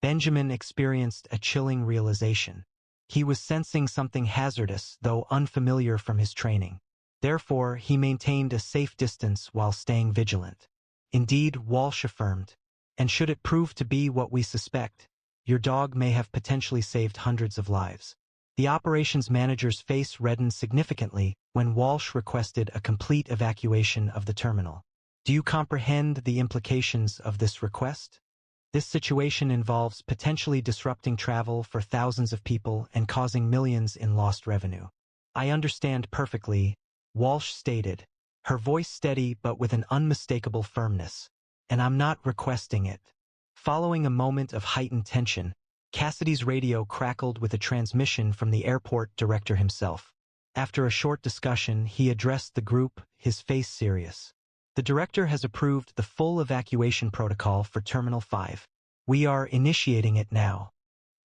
A: Benjamin experienced a chilling realization. He was sensing something hazardous, though unfamiliar from his training. Therefore, he maintained a safe distance while staying vigilant. Indeed, Walsh affirmed, and should it prove to be what we suspect, your dog may have potentially saved hundreds of lives. The operations manager's face reddened significantly when Walsh requested a complete evacuation of the terminal. Do you comprehend the implications of this request? This situation involves potentially disrupting travel for thousands of people and causing millions in lost revenue. I understand perfectly, Walsh stated, her voice steady but with an unmistakable firmness. And I'm not requesting it. Following a moment of heightened tension, Cassidy's radio crackled with a transmission from the airport director himself. After a short discussion, he addressed the group, his face serious. The director has approved the full evacuation protocol for Terminal 5. We are initiating it now.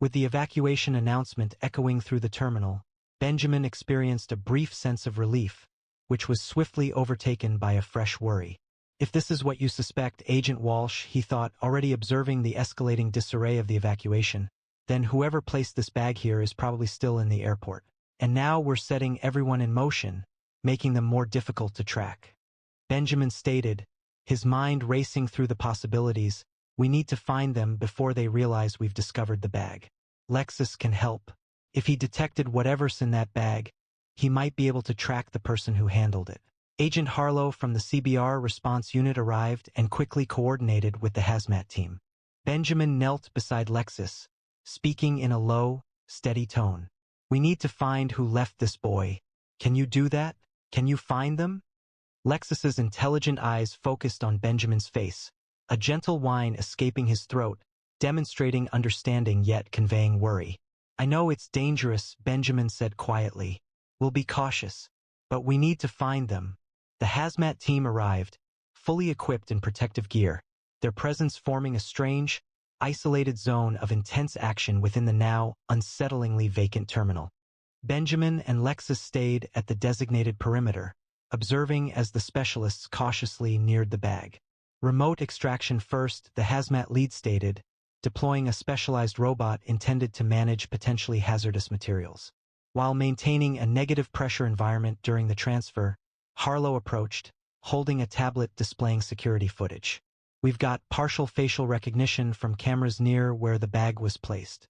A: With the evacuation announcement echoing through the terminal, Benjamin experienced a brief sense of relief, which was swiftly overtaken by a fresh worry. If this is what you suspect, Agent Walsh, he thought, already observing the escalating disarray of the evacuation, then whoever placed this bag here is probably still in the airport. And now we're setting everyone in motion, making them more difficult to track. Benjamin stated, his mind racing through the possibilities. We need to find them before they realize we've discovered the bag. Lexus can help. If he detected whatever's in that bag, he might be able to track the person who handled it. Agent Harlow from the CBR response unit arrived and quickly coordinated with the hazmat team. Benjamin knelt beside Lexus, speaking in a low, steady tone. "We need to find who left this boy. Can you do that? Can you find them?" Lexus's intelligent eyes focused on Benjamin's face, a gentle whine escaping his throat, demonstrating understanding yet conveying worry. "I know it's dangerous," Benjamin said quietly. "We'll be cautious. But we need to find them." The hazmat team arrived, fully equipped in protective gear, their presence forming a strange, isolated zone of intense action within the now unsettlingly vacant terminal. Benjamin and Lexus stayed at the designated perimeter, observing as the specialists cautiously neared the bag. "Remote extraction first," the hazmat lead stated, deploying a specialized robot intended to manage potentially hazardous materials. While maintaining a negative pressure environment during the transfer, Harlow approached, holding a tablet displaying security footage. "We've got partial facial recognition from cameras near where the bag was placed.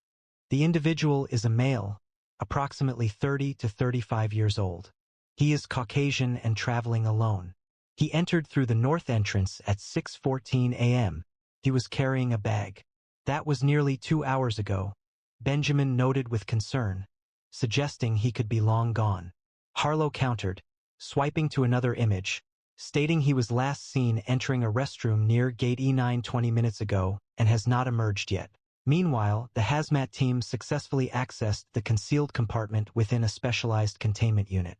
A: The individual is a male, approximately 30 to 35 years old. He is Caucasian and traveling alone. He entered through the north entrance at 6:14 a.m. He was carrying a bag. That was nearly 2 hours ago," Benjamin noted with concern, suggesting he could be long gone. Harlow countered, swiping to another image, stating he was last seen entering a restroom near Gate E9 20 minutes ago and has not emerged yet. Meanwhile, the hazmat team successfully accessed the concealed compartment within a specialized containment unit.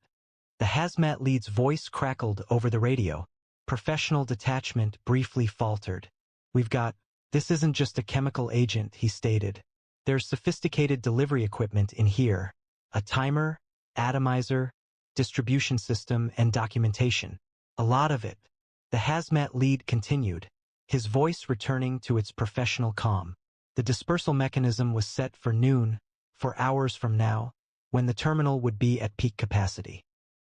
A: The hazmat lead's voice crackled over the radio. Professional detachment briefly faltered. "This isn't just a chemical agent," he stated. "There's sophisticated delivery equipment in here. A timer, atomizer, distribution system, and documentation. A lot of it." The hazmat lead continued, his voice returning to its professional calm. "The dispersal mechanism was set for noon, 4 hours from now, when the terminal would be at peak capacity.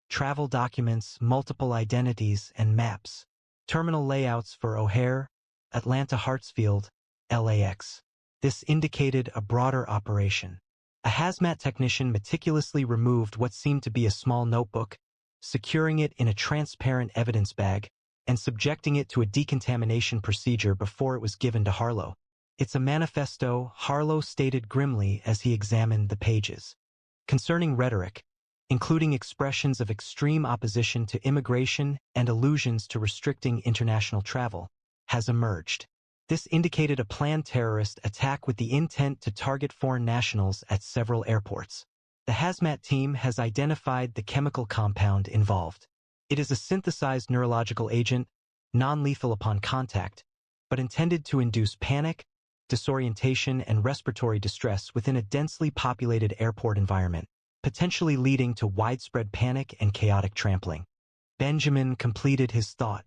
A: Travel documents, multiple identities, and maps. Terminal layouts for O'Hare, Atlanta Hartsfield, LAX. This indicated a broader operation." A hazmat technician meticulously removed what seemed to be a small notebook, securing it in a transparent evidence bag, and subjecting it to a decontamination procedure before it was given to Harlow. "It's a manifesto," Harlow stated grimly as he examined the pages. "Concerning rhetoric, including expressions of extreme opposition to immigration and allusions to restricting international travel, has emerged. This indicated a planned terrorist attack with the intent to target foreign nationals at several airports. The hazmat team has identified the chemical compound involved. It is a synthesized neurological agent, non-lethal upon contact, but intended to induce panic, disorientation, and respiratory distress within a densely populated airport environment, potentially leading to widespread panic and chaotic trampling." Benjamin completed his thought.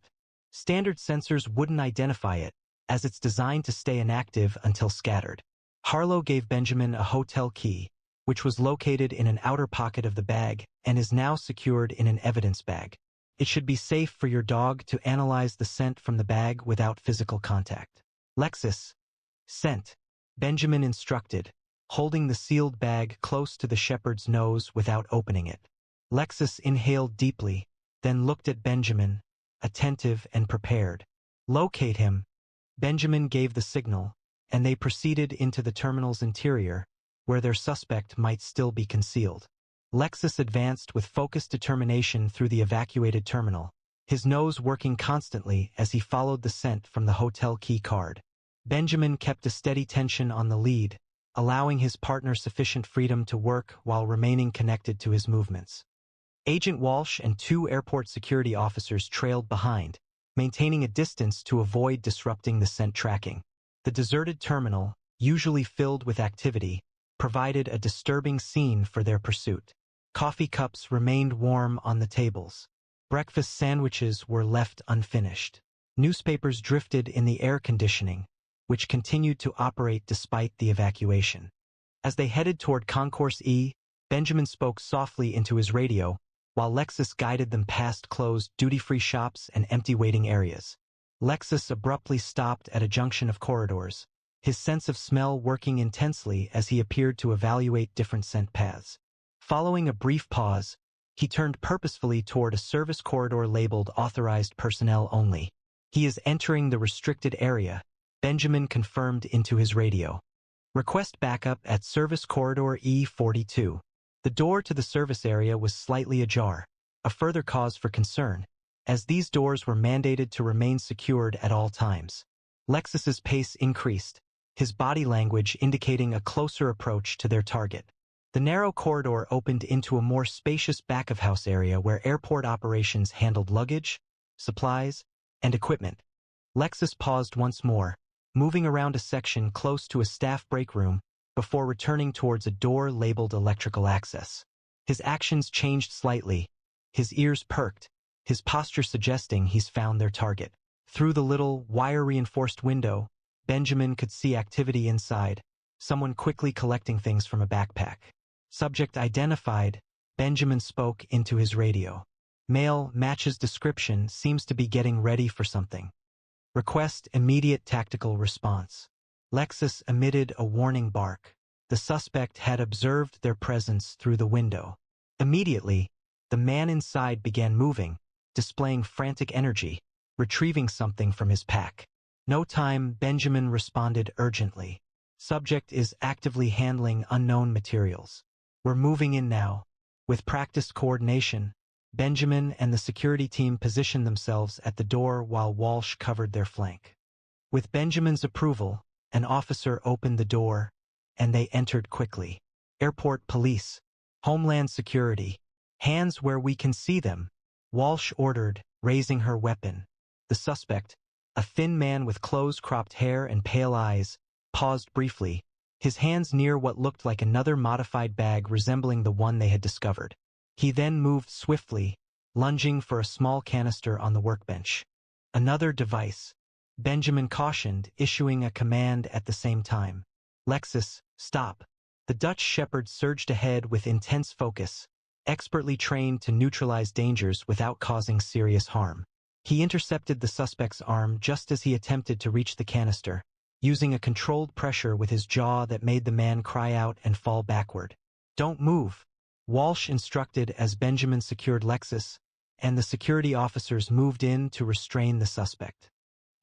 A: "Standard sensors wouldn't identify it, as it's designed to stay inactive until scattered." Harlow gave Benjamin a hotel key, which was located in an outer pocket of the bag and is now secured in an evidence bag. "It should be safe for your dog to analyze the scent from the bag without physical contact." "Lexus, scent," Benjamin instructed, holding the sealed bag close to the shepherd's nose without opening it. Lexus inhaled deeply, then looked at Benjamin, attentive and prepared. "Locate him." Benjamin gave the signal, and they proceeded into the terminal's interior, where their suspect might still be concealed. Lexus advanced with focused determination through the evacuated terminal, his nose working constantly as he followed the scent from the hotel key card. Benjamin kept a steady tension on the lead, allowing his partner sufficient freedom to work while remaining connected to his movements. Agent Walsh and 2 airport security officers trailed behind, maintaining a distance to avoid disrupting the scent tracking. The deserted terminal, usually filled with activity, provided a disturbing scene for their pursuit. Coffee cups remained warm on the tables. Breakfast sandwiches were left unfinished. Newspapers drifted in the air conditioning, which continued to operate despite the evacuation. As they headed toward Concourse E, Benjamin spoke softly into his radio, while Lexus guided them past closed duty-free shops and empty waiting areas. Lexus abruptly stopped at a junction of corridors, his sense of smell working intensely as he appeared to evaluate different scent paths. Following a brief pause, he turned purposefully toward a service corridor labeled Authorized Personnel Only. "He is entering the restricted area," Benjamin confirmed into his radio. Request backup at Service Corridor E42. The door to the service area was slightly ajar, a further cause for concern, as these doors were mandated to remain secured at all times. Lexus's pace increased, his body language indicating a closer approach to their target. The narrow corridor opened into a more spacious back-of-house area where airport operations handled luggage, supplies, and equipment. Lexus paused once more, moving around a section close to a staff break room before returning towards a door labeled electrical access. His actions changed slightly, his ears perked, his posture suggesting he's found their target. Through the little, wire-reinforced window, Benjamin could see activity inside, someone quickly collecting things from a backpack. Subject identified, Benjamin spoke into his radio. Male matches description, seems to be getting ready for something. Request immediate tactical response. Lexus emitted a warning bark. The suspect had observed their presence through the window. Immediately, the man inside began moving, displaying frantic energy, retrieving something from his pack. No time, Benjamin responded urgently. Subject is actively handling unknown materials. We're moving in now. With practiced coordination, Benjamin and the security team positioned themselves at the door while Walsh covered their flank. With Benjamin's approval, an officer opened the door, and they entered quickly. Airport police, Homeland Security, hands where we can see them, Walsh ordered, raising her weapon. The suspect, a thin man with close-cropped hair and pale eyes, paused briefly, his hands near what looked like another modified bag resembling the one they had discovered. He then moved swiftly, lunging for a small canister on the workbench. Another device. Benjamin cautioned, issuing a command at the same time. Lexus, stop. The Dutch shepherd surged ahead with intense focus, expertly trained to neutralize dangers without causing serious harm. He intercepted the suspect's arm just as he attempted to reach the canister, using a controlled pressure with his jaw that made the man cry out and fall backward. Don't move, Walsh instructed as Benjamin secured Lexus, and the security officers moved in to restrain the suspect.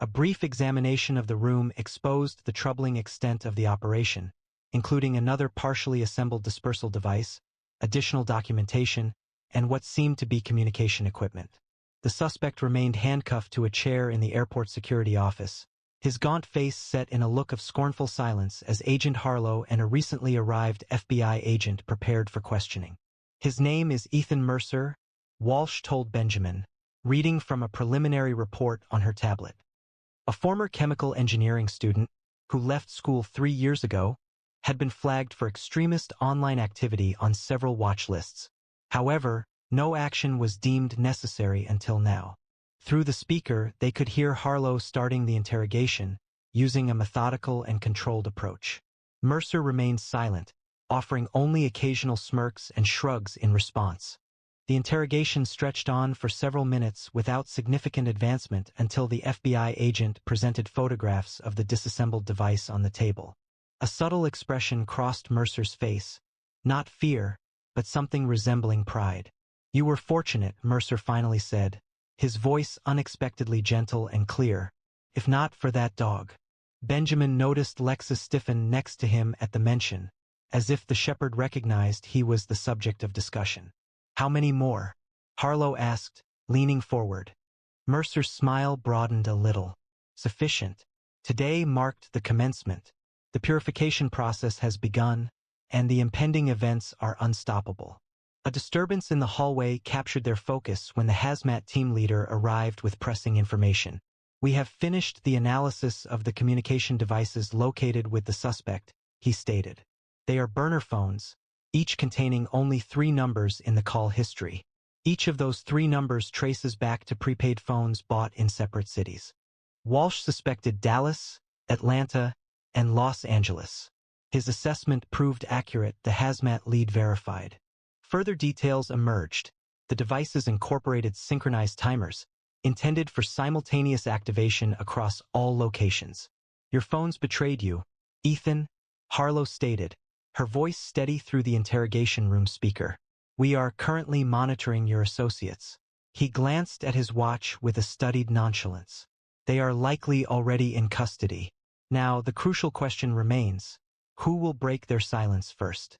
A: A brief examination of the room exposed the troubling extent of the operation, including another partially assembled dispersal device, additional documentation, and what seemed to be communication equipment. The suspect remained handcuffed to a chair in the airport security office, his gaunt face set in a look of scornful silence as Agent Harlow and a recently arrived FBI agent prepared for questioning. His name is Ethan Mercer, Walsh told Benjamin, reading from a preliminary report on her tablet. A former chemical engineering student, who left school 3 years ago, had been flagged for extremist online activity on several watch lists. However, no action was deemed necessary until now. Through the speaker, they could hear Harlow starting the interrogation, using a methodical and controlled approach. Mercer remained silent, offering only occasional smirks and shrugs in response. The interrogation stretched on for several minutes without significant advancement until the FBI agent presented photographs of the disassembled device on the table. A subtle expression crossed Mercer's face, not fear, but something resembling pride. You were fortunate, Mercer finally said, his voice unexpectedly gentle and clear. If not for that dog. Benjamin noticed Lexus stiffen next to him at the mention, as if the shepherd recognized he was the subject of discussion. How many more? Harlow asked, leaning forward. Mercer's smile broadened a little. Sufficient. Today marked the commencement. The purification process has begun, and the impending events are unstoppable. A disturbance in the hallway captured their focus when the hazmat team leader arrived with pressing information. We have finished the analysis of the communication devices located with the suspect, he stated. They are burner phones, each containing only 3 numbers in the call history. Each of those 3 numbers traces back to prepaid phones bought in separate cities. Walsh suspected Dallas, Atlanta, and Los Angeles. His assessment proved accurate, the hazmat lead verified. Further details emerged. The devices incorporated synchronized timers, intended for simultaneous activation across all locations. Your phones betrayed you, Ethan, Harlow stated, her voice steady through the interrogation room speaker. We are currently monitoring your associates. He glanced at his watch with a studied nonchalance. They are likely already in custody. Now, the crucial question remains. Who will break their silence first?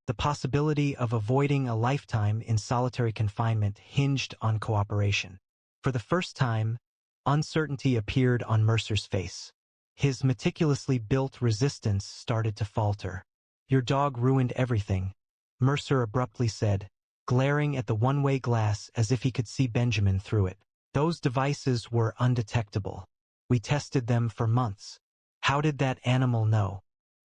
A: The possibility of avoiding a lifetime in solitary confinement hinged on cooperation. For the first time, uncertainty appeared on Mercer's face. His meticulously built resistance started to falter. "Your dog ruined everything," Mercer abruptly said, glaring at the one-way glass as if he could see Benjamin through it. "Those devices were undetectable. We tested them for months. How did that animal know?"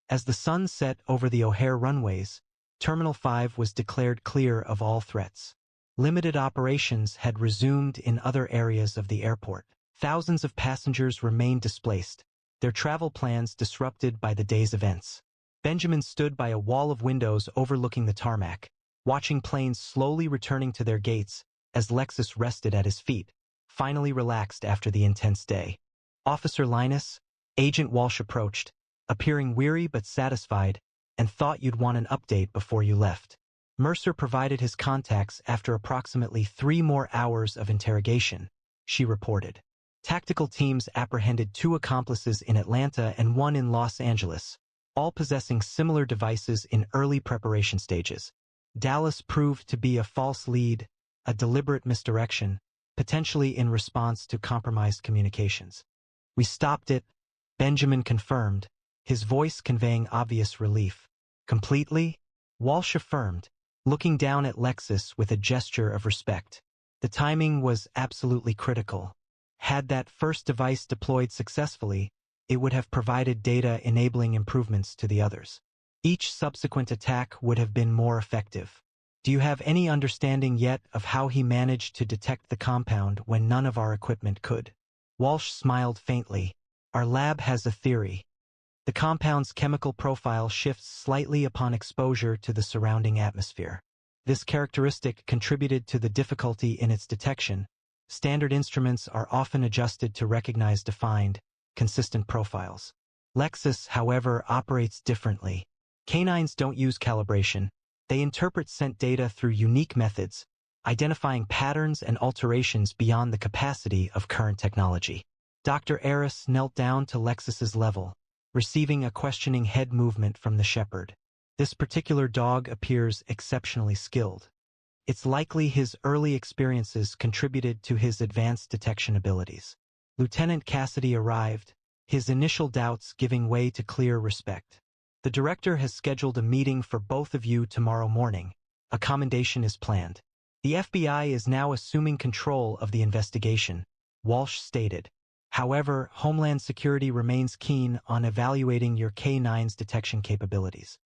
A: As the sun set over the O'Hare runways, Terminal 5 was declared clear of all threats. Limited operations had resumed in other areas of the airport. Thousands of passengers remained displaced, their travel plans disrupted by the day's events. Benjamin stood by a wall of windows overlooking the tarmac, watching planes slowly returning to their gates as Lexus rested at his feet, finally relaxed after the intense day. "Officer Linus," Agent Walsh approached, appearing weary but satisfied, "and thought you'd want an update before you left." Mercer provided his contacts after approximately 3 more hours of interrogation, she reported. Tactical teams apprehended 2 accomplices in Atlanta and 1 in Los Angeles, all possessing similar devices in early preparation stages. Dallas proved to be a false lead, a deliberate misdirection, potentially in response to compromised communications. "We stopped it," Benjamin confirmed, his voice conveying obvious relief. "Completely?" Walsh affirmed, looking down at Lexus with a gesture of respect. "The timing was absolutely critical. Had that first device deployed successfully, it would have provided data enabling improvements to the others. Each subsequent attack would have been more effective. Do you have any understanding yet of how he managed to detect the compound when none of our equipment could?" Walsh smiled faintly. "Our lab has a theory. The compound's chemical profile shifts slightly upon exposure to the surrounding atmosphere. This characteristic contributed to the difficulty in its detection. Standard instruments are often adjusted to recognize defined, consistent profiles. Lexus, however, operates differently. Canines don't use calibration. They interpret scent data through unique methods, identifying patterns and alterations beyond the capacity of current technology." Dr. Aris knelt down to Lexus's level, receiving a questioning head movement from the shepherd. "This particular dog appears exceptionally skilled. It's likely his early experiences contributed to his advanced detection abilities." Lieutenant Cassidy arrived, his initial doubts giving way to clear respect. "The director has scheduled a meeting for both of you tomorrow morning. A commendation is planned. The FBI is now assuming control of the investigation," Walsh stated. "However, Homeland Security remains keen on evaluating your K9's detection capabilities.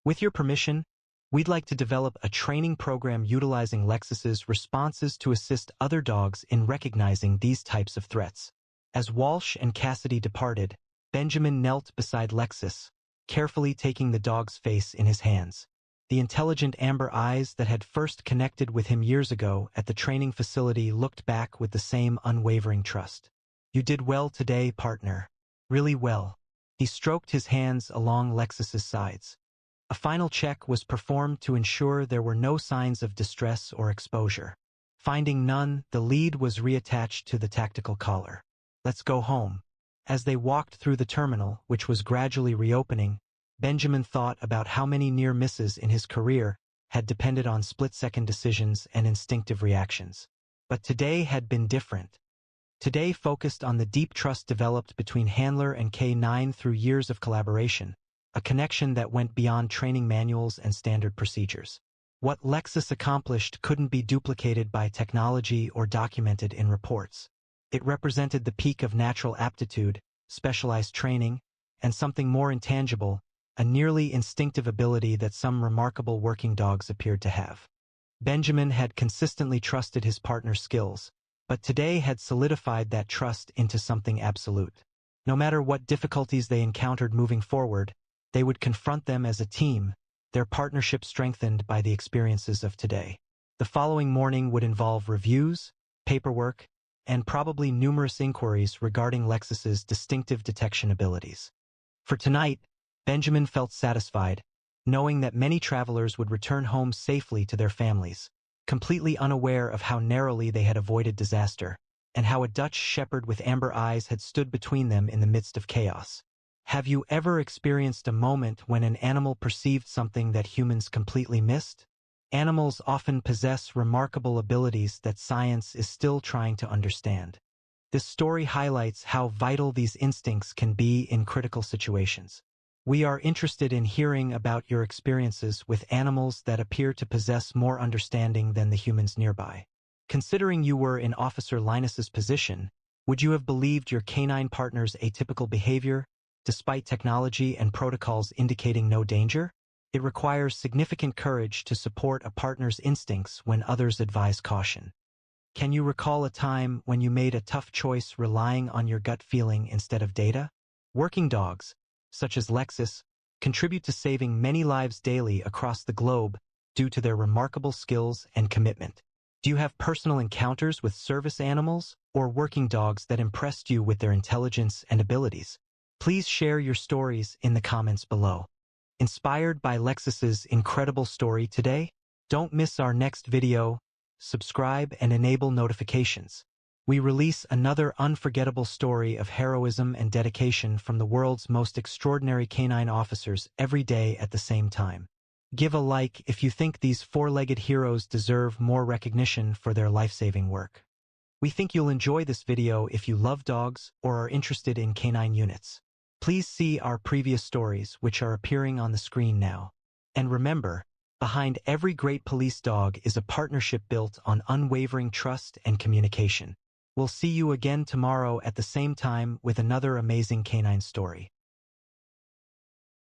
A: With your permission, we'd like to develop a training program utilizing Lexus's responses to assist other dogs in recognizing these types of threats." As Walsh and Cassidy departed, Benjamin knelt beside Lexus, carefully taking the dog's face in his hands. The intelligent amber eyes that had first connected with him years ago at the training facility looked back with the same unwavering trust. "You did well today, partner. Really well." He stroked his hands along Lexus's sides. A final check was performed to ensure there were no signs of distress or exposure. Finding none, the lead was reattached to the tactical collar. "Let's go home." As they walked through the terminal, which was gradually reopening, Benjamin thought about how many near misses in his career had depended on split-second decisions and instinctive reactions. But today had been different. Today focused on the deep trust developed between Handler and K9 through years of collaboration, a connection that went beyond training manuals and standard procedures. What Lexus accomplished couldn't be duplicated by technology or documented in reports. It represented the peak of natural aptitude, specialized training, and something more intangible, a nearly instinctive ability that some remarkable working dogs appeared to have. Benjamin had consistently trusted his partner's skills, but today had solidified that trust into something absolute. No matter what difficulties they encountered moving forward, they would confront them as a team, their partnership strengthened by the experiences of today. The following morning would involve reviews, paperwork, and probably numerous inquiries regarding Lexus's distinctive detection abilities. For tonight, Benjamin felt satisfied, knowing that many travelers would return home safely to their families, completely unaware of how narrowly they had avoided disaster, and how a Dutch shepherd with amber eyes had stood between them in the midst of chaos. Have you ever experienced a moment when an animal perceived something that humans completely missed? Animals often possess remarkable abilities that science is still trying to understand. This story highlights how vital these instincts can be in critical situations. We are interested in hearing about your experiences with animals that appear to possess more understanding than the humans nearby. Considering you were in Officer Linus's position, would you have believed your canine partner's atypical behavior, despite technology and protocols indicating no danger? It requires significant courage to support a partner's instincts when others advise caution. Can you recall a time when you made a tough choice relying on your gut feeling instead of data? Working dogs, such as Lexus, contribute to saving many lives daily across the globe due to their remarkable skills and commitment. Do you have personal encounters with service animals or working dogs that impressed you with their intelligence and abilities? Please share your stories in the comments below. Inspired by Lexus's incredible story today? Don't miss our next video. Subscribe and enable notifications. We release another unforgettable story of heroism and dedication from the world's most extraordinary canine officers every day at the same time. Give a like if you think these four-legged heroes deserve more recognition for their life-saving work. We think you'll enjoy this video if you love dogs or are interested in canine units. Please see our previous stories, which are appearing on the screen now. And remember, behind every great police dog is a partnership built on unwavering trust and communication. We'll see you again tomorrow at the same time with another amazing canine story.